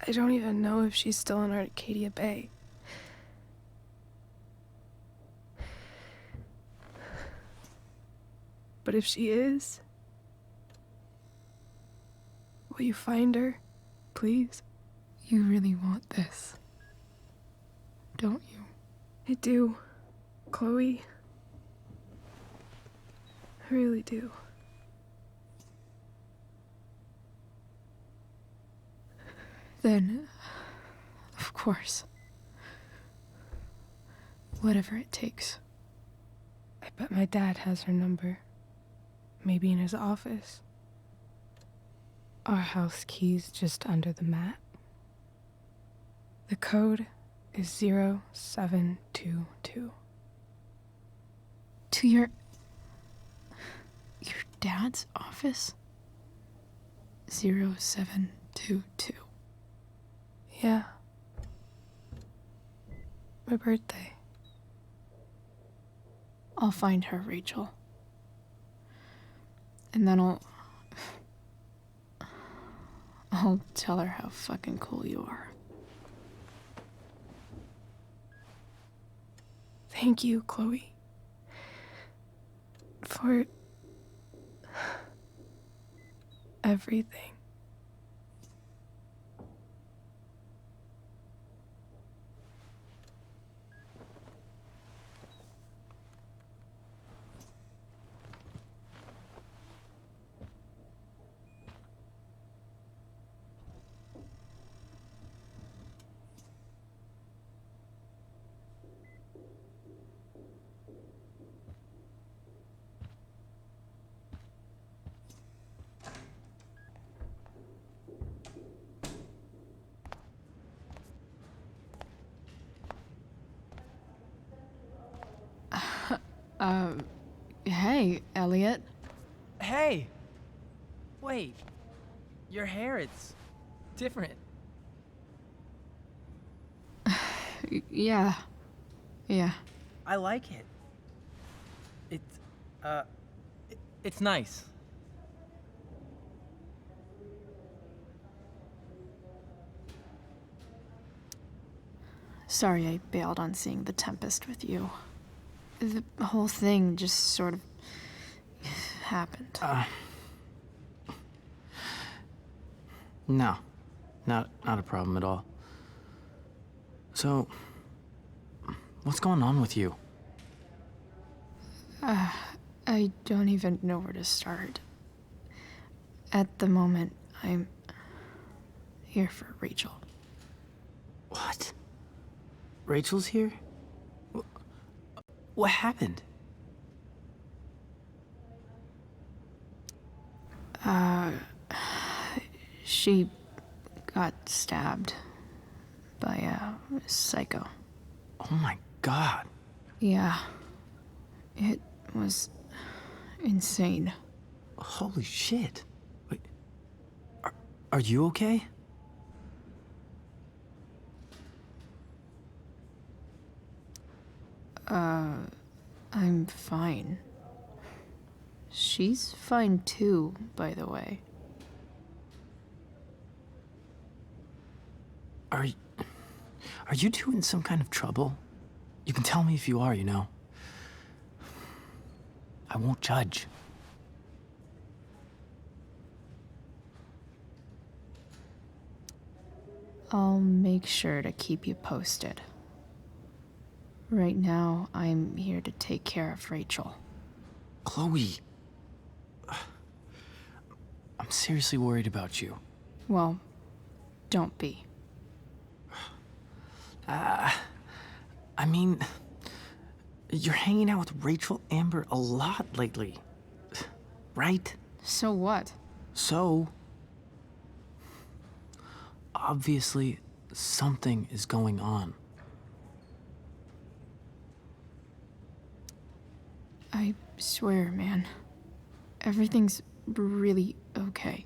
Speaker 13: I don't even know if she's still in Arcadia Bay. But if she is, will you find her, please?
Speaker 1: You really want this, don't you?
Speaker 13: I do, Chloe. I really do.
Speaker 1: Then, of course. Whatever it takes.
Speaker 13: I bet my dad has her number. Maybe in his office. Our house key's just under the mat. The code is 0722.
Speaker 1: To your dad's office? 0722.
Speaker 13: Yeah. My birthday.
Speaker 1: I'll find her, Rachel. And then I'll tell her how fucking cool you are.
Speaker 13: Thank you, Chloe. For everything.
Speaker 1: Hey, Elliot.
Speaker 14: Hey! Wait. Your hair, it's different.
Speaker 1: Yeah. Yeah.
Speaker 14: I like it. It's nice.
Speaker 1: Sorry I bailed on seeing The Tempest with you. The whole thing just sort of happened.
Speaker 14: No. Not a problem at all. So, what's going on with you?
Speaker 1: I don't even know where to start. At the moment, I'm here for Rachel.
Speaker 14: What? Rachel's here? What happened?
Speaker 1: She got stabbed by a psycho.
Speaker 14: Oh my god.
Speaker 1: Yeah. It was insane.
Speaker 14: Holy shit. Wait. Are you okay?
Speaker 1: I'm fine. She's fine too, by the way.
Speaker 14: Are you two in some kind of trouble? You can tell me if you are, you know. I won't judge.
Speaker 1: I'll make sure to keep you posted. Right now, I'm here to take care of Rachel.
Speaker 14: Chloe. I'm seriously worried about you.
Speaker 1: Well, don't be.
Speaker 14: I mean, you're hanging out with Rachel Amber a lot lately, right?
Speaker 1: So what?
Speaker 14: So, obviously, something is going on.
Speaker 1: I swear, man. Everything's really okay.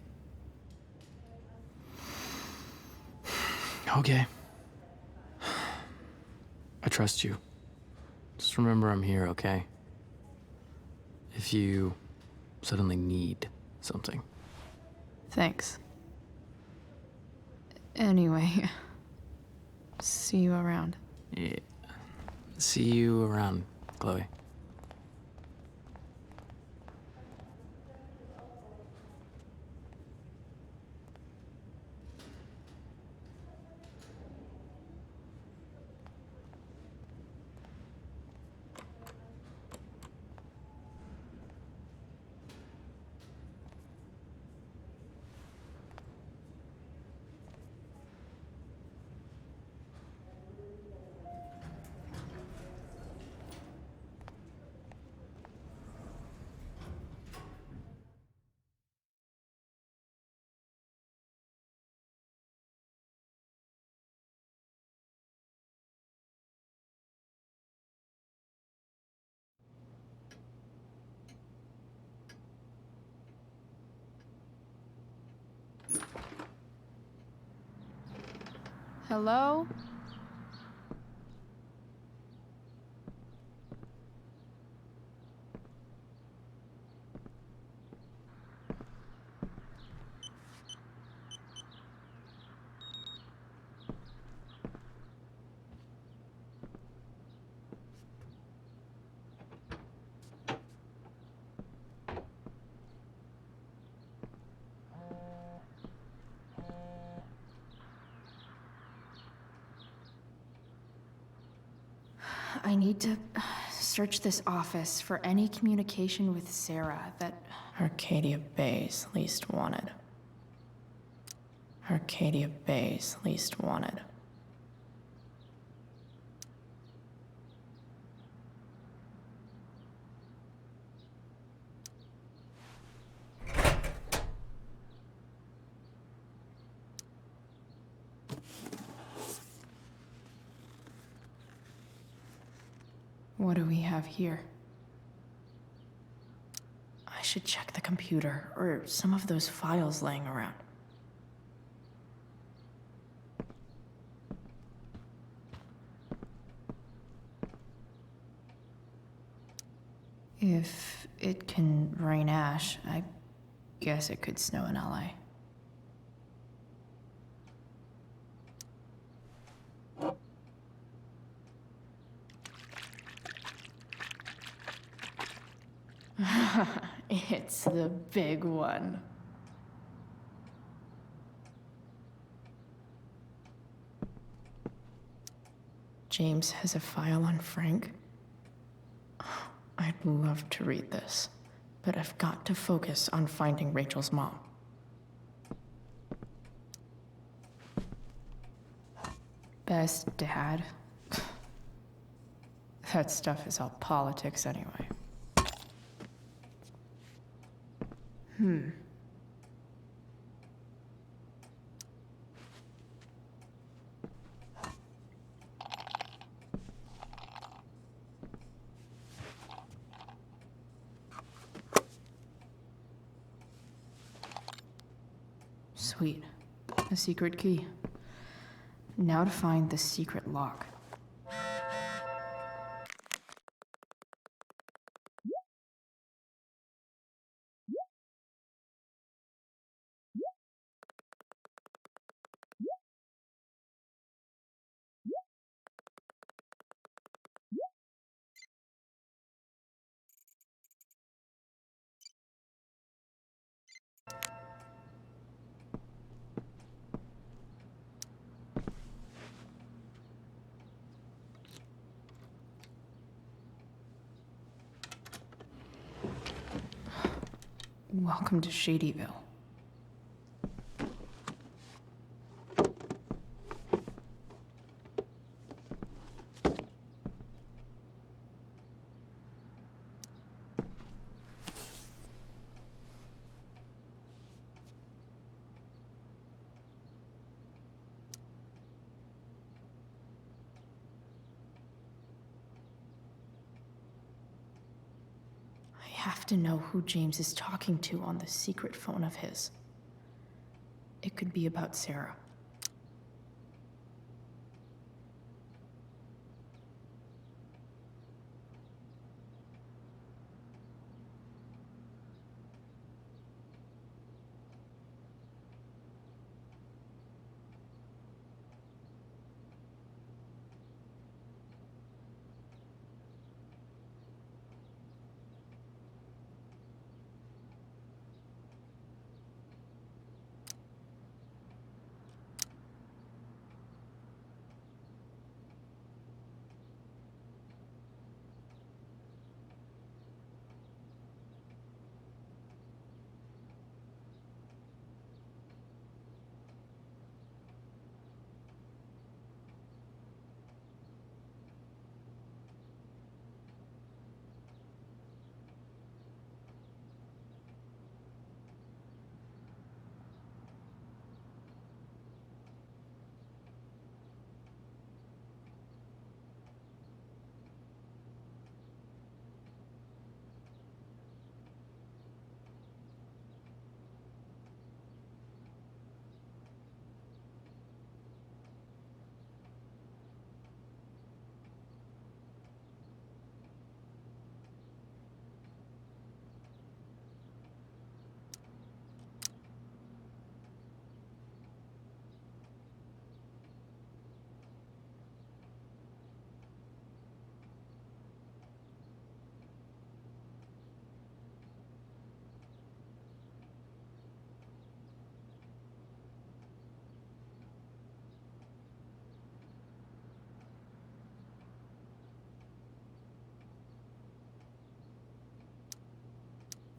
Speaker 14: Okay. I trust you. Just remember I'm here, okay? If you suddenly need something.
Speaker 1: Thanks. Anyway, see you around.
Speaker 14: Yeah. See you around, Chloe.
Speaker 2: Hello?
Speaker 1: I need to search this office for any communication with Sarah that Arcadia Bay's least wanted. Arcadia Bay's least wanted. What do we have here? should check the computer or some of those files laying around. If it can rain ash, I guess it could snow in LA. It's the big one. James has a file on Frank. I'd love to read this, but I've got to focus on finding Rachel's mom. Best dad? That stuff is all politics anyway. Sweet. A secret key. Now to find the secret lock. Welcome to Shadyville. I have to know who James is talking to on the secret phone of his. It could be about Sarah.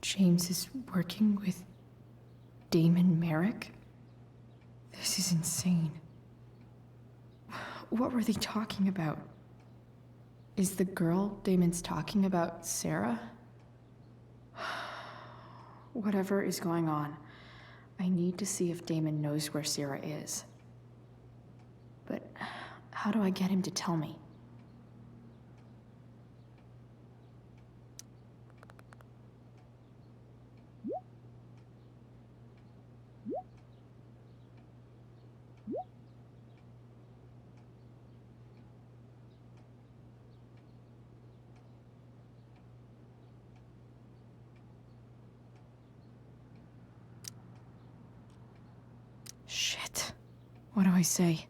Speaker 1: James is working with Damon Merrick? This is insane. What were they talking about? Is the girl Damon's talking about Sarah? Whatever is going on, I need to see if Damon knows where Sarah is. But how do I get him to tell me? Shit. What do I say?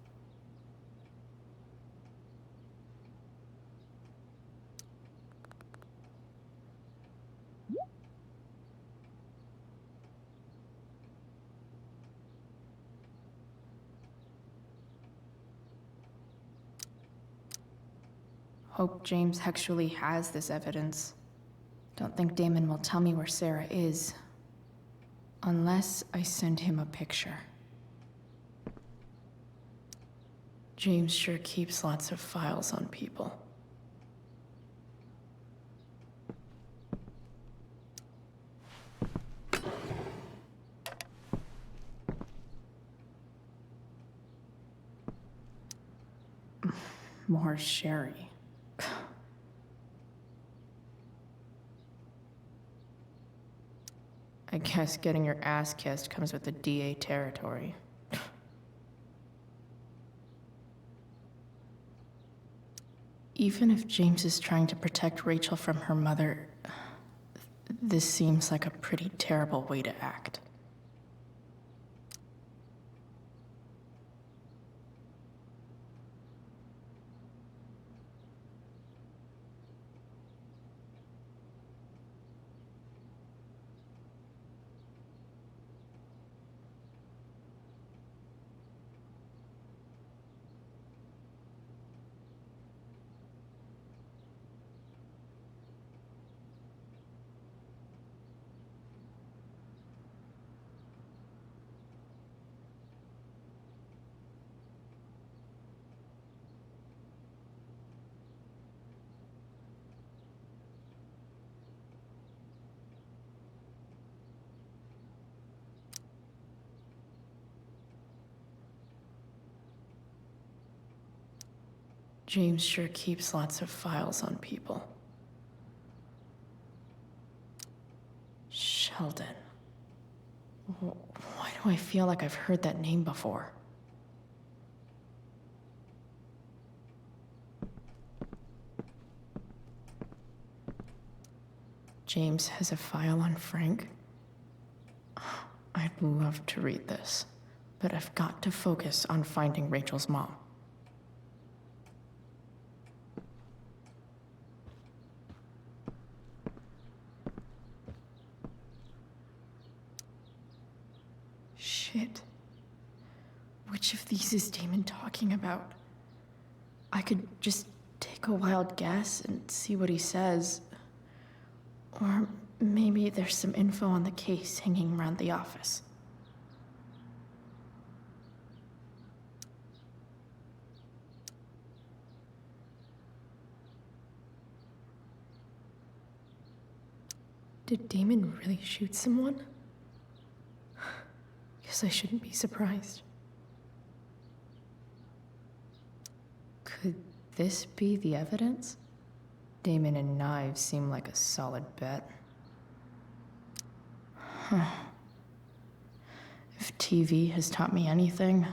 Speaker 1: Hope James actually has this evidence. Don't think Damon will tell me where Sarah is. Unless I send him a picture. James sure keeps lots of files on people. More Sherry. I guess getting your ass kissed comes with the DA territory. Even if James is trying to protect Rachel from her mother, this seems like a pretty terrible way to act. James sure keeps lots of files on people. Sheldon. Why do I feel like I've heard that name before? James has a file on Frank? I'd love to read this, but I've got to focus on finding Rachel's mom. Shit. Which of these is Damon talking about? I could just take a wild guess and see what he says. Or maybe there's some info on the case hanging around the office. Did Damon really shoot someone? Guess I shouldn't be surprised. Could this be the evidence? Damon and knives seem like a solid bet. Huh. If TV has taught me anything,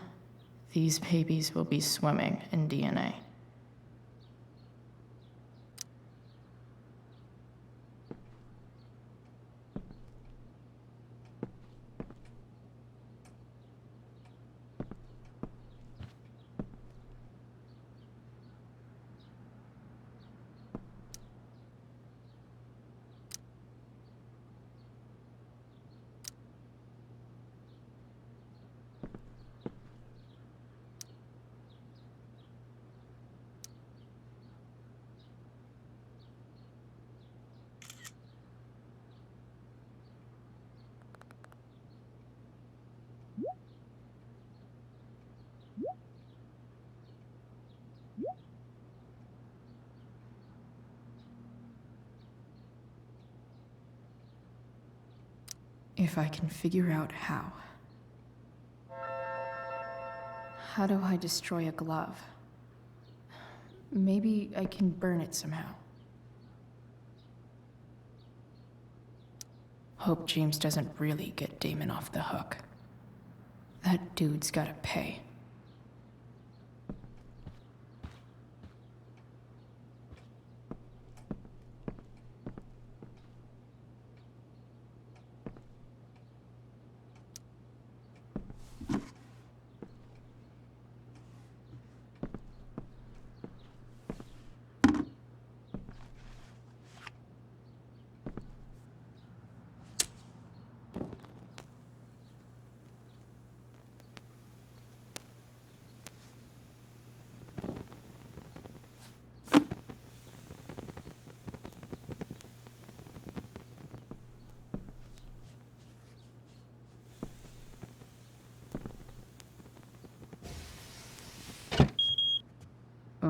Speaker 1: these babies will be swimming in DNA. If I can figure out how. How do I destroy a glove? Maybe I can burn it somehow. Hope James doesn't really get Damon off the hook. That dude's gotta pay.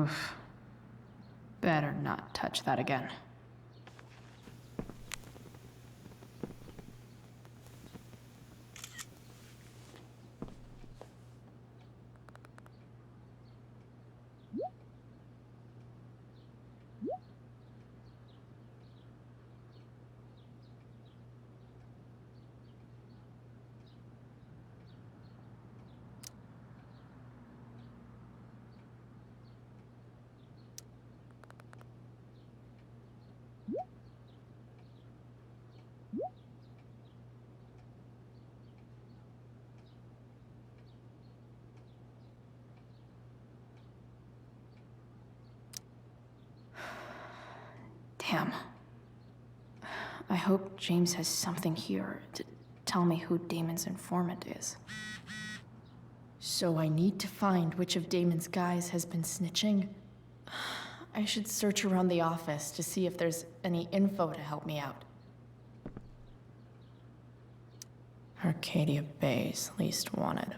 Speaker 1: Oof. Better not touch that again. Damn. I hope James has something here to tell me who Damon's informant is. So I need to find which of Damon's guys has been snitching. I should search around the office to see if there's any info to help me out. Arcadia Bay's least wanted.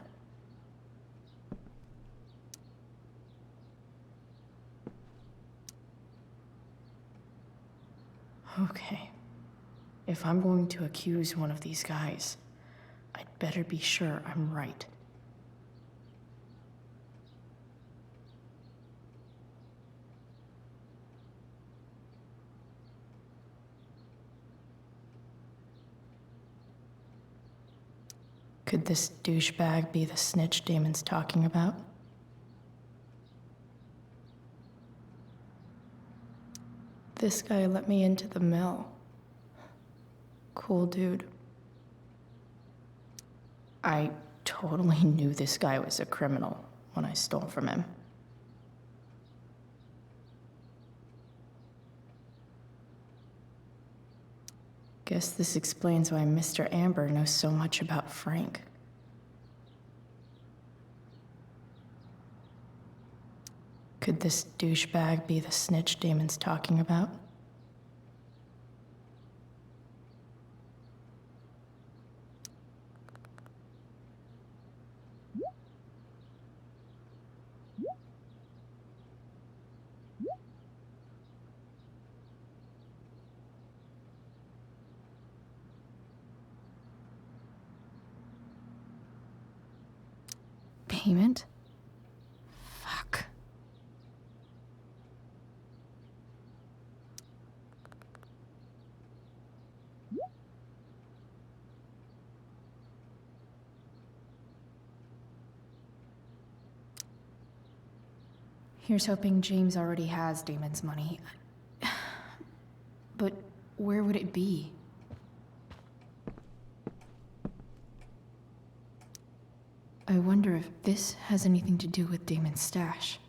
Speaker 1: Okay. If I'm going to accuse one of these guys, I'd better be sure I'm right. Could this douchebag be the snitch Damon's talking about? This guy let me into the mill. Cool dude. I totally knew this guy was a criminal when I stole from him. Guess this explains why Mr. Amber knows so much about Frank. Could this douchebag be the snitch Damon's talking about? Payment? Fuck. Here's hoping James already has Damon's money. But where would it be? I wonder if this has anything to do with Damon's stash.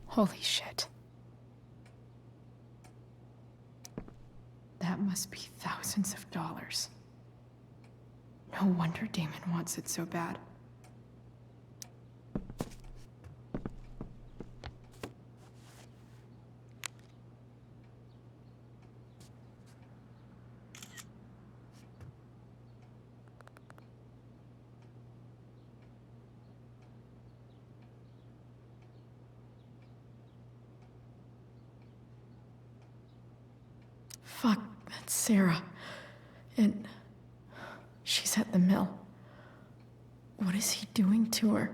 Speaker 1: Holy shit. That must be thousands of dollars. No wonder Damon wants it so bad. Fuck, that's Sarah. And she's at the mill. What is he doing to her?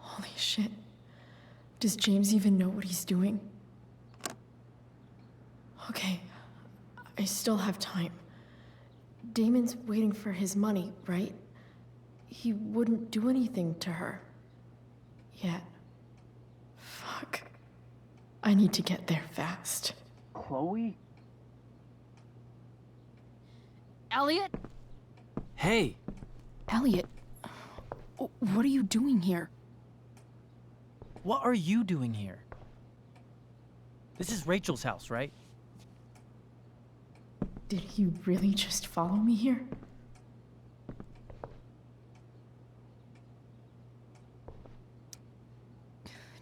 Speaker 1: Holy shit. Does James even know what he's doing? Okay, I still have time. Damon's waiting for his money, right? He wouldn't do anything to her. Yet. Fuck. I need to get there fast.
Speaker 10: Chloe?
Speaker 2: Elliot?
Speaker 14: Hey,
Speaker 2: Elliot, what are you doing here?
Speaker 15: What are you doing here? This is Rachel's house, right?
Speaker 1: Did you really just follow me here?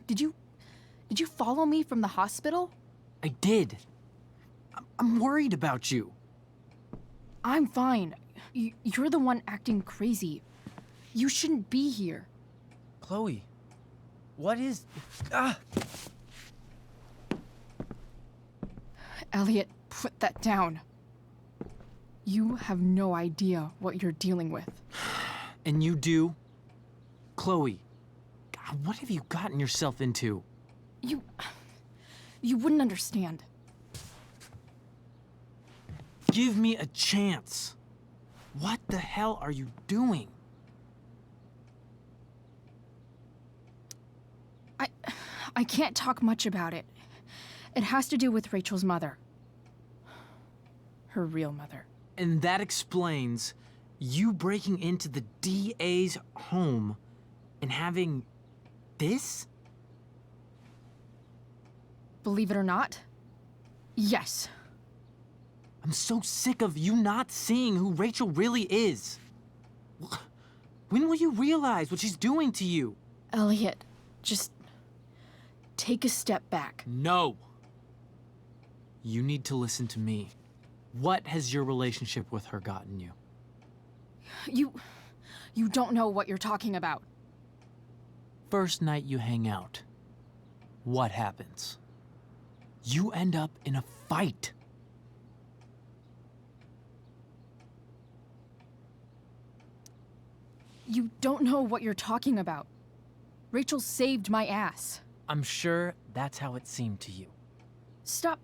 Speaker 2: Did you follow me from the hospital?
Speaker 14: I did. I'm worried about you.
Speaker 2: I'm fine. You're the one acting crazy. You shouldn't be here.
Speaker 15: Chloe, what is... Ah!
Speaker 2: Elliot, put that down. You have no idea what you're dealing with.
Speaker 14: And you do? Chloe, God, what have you gotten yourself into?
Speaker 2: You wouldn't understand.
Speaker 14: Give me a chance. What the hell are you doing?
Speaker 2: I can't talk much about it. It has to do with Rachel's mother. Her real mother.
Speaker 14: And that explains you breaking into the DA's home and having this?
Speaker 2: Believe it or not, yes.
Speaker 14: I'm so sick of you not seeing who Rachel really is. When will you realize what she's doing to you?
Speaker 2: Elliot, just take a step back.
Speaker 14: No. You need to listen to me. What has your relationship with her gotten you?
Speaker 2: You don't know what you're talking about.
Speaker 14: First night you hang out, what happens? You end up in a fight.
Speaker 2: You don't know what you're talking about. Rachel saved my ass.
Speaker 15: I'm sure that's how it seemed to you.
Speaker 2: Stop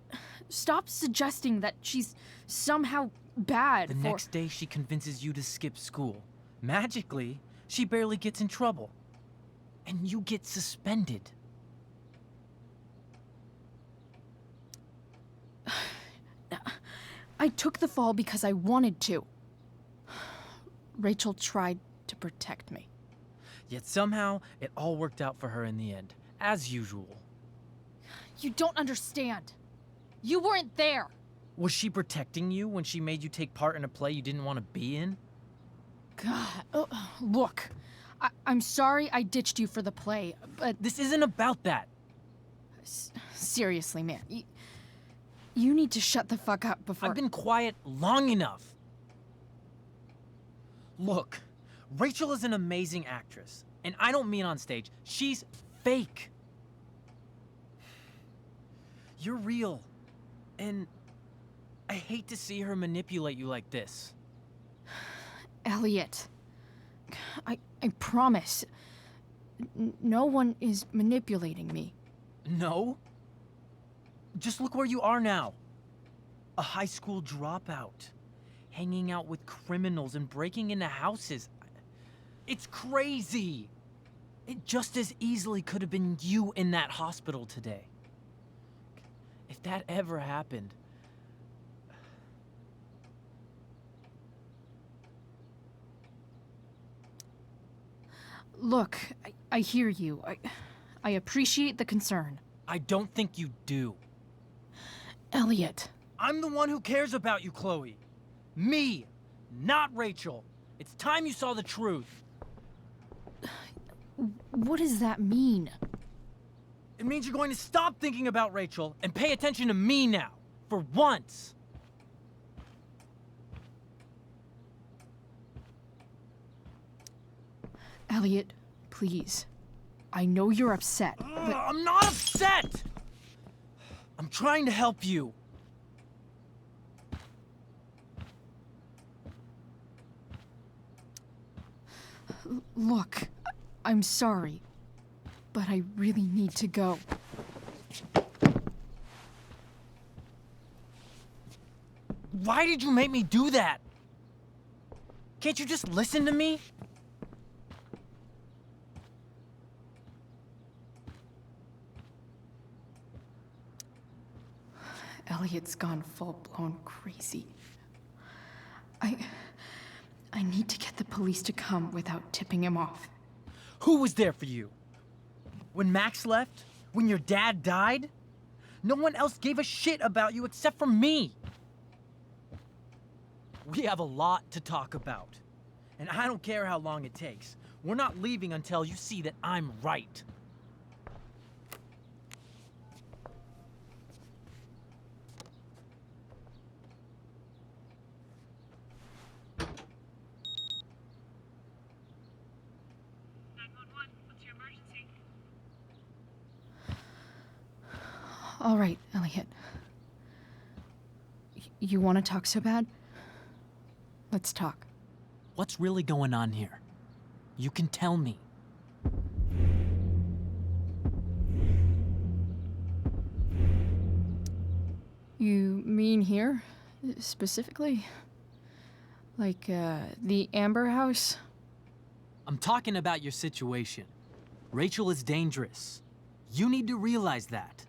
Speaker 2: suggesting that she's somehow bad.
Speaker 15: The next day, she convinces you to skip school. Magically, she barely gets in trouble. And you get suspended.
Speaker 2: I took the fall because I wanted to. Rachel tried to protect me.
Speaker 15: Yet somehow, it all worked out for her in the end, as usual.
Speaker 2: You don't understand. You weren't there.
Speaker 15: Was she protecting you when she made you take part in a play you didn't want to be in?
Speaker 2: God, look. I'm sorry I ditched you for the play, but...
Speaker 15: This isn't about that.
Speaker 2: Seriously, man. You need to shut the fuck up before...
Speaker 15: I've been quiet long enough. Look, Rachel is an amazing actress. And I don't mean on stage. She's fake. You're real. And I hate to see her manipulate you like this.
Speaker 2: Elliot, I promise. No one is manipulating me.
Speaker 15: No? Just look where you are now. A high school dropout. Hanging out with criminals and breaking into houses. It's crazy. It just as easily could have been you in that hospital today. If that ever happened...
Speaker 2: Look, I hear you. I appreciate the concern.
Speaker 15: I don't think you do.
Speaker 2: Elliot.
Speaker 15: I'm the one who cares about you, Chloe. Me, not Rachel. It's time you saw the truth.
Speaker 2: What does that mean?
Speaker 15: It means you're going to stop thinking about Rachel and pay attention to me now. For once.
Speaker 2: Elliot, please. I know you're upset, but...
Speaker 15: I'm not upset! I'm trying to help you.
Speaker 2: Look, I'm sorry, but I really need to go.
Speaker 15: Why did you make me do that? Can't you just listen to me?
Speaker 1: Elliot's gone full-blown crazy. I need to get the police to come without tipping him off.
Speaker 15: Who was there for you? When Max left? When your dad died? No one else gave a shit about you except for me. We have a lot to talk about. And I don't care how long it takes. We're not leaving until you see that I'm right.
Speaker 1: All right, Elliot. You want to talk so bad? Let's talk.
Speaker 15: What's really going on here? You can tell me.
Speaker 1: You mean here, specifically? Like, the Amber House?
Speaker 15: I'm talking about your situation. Rachel is dangerous. You need to realize that.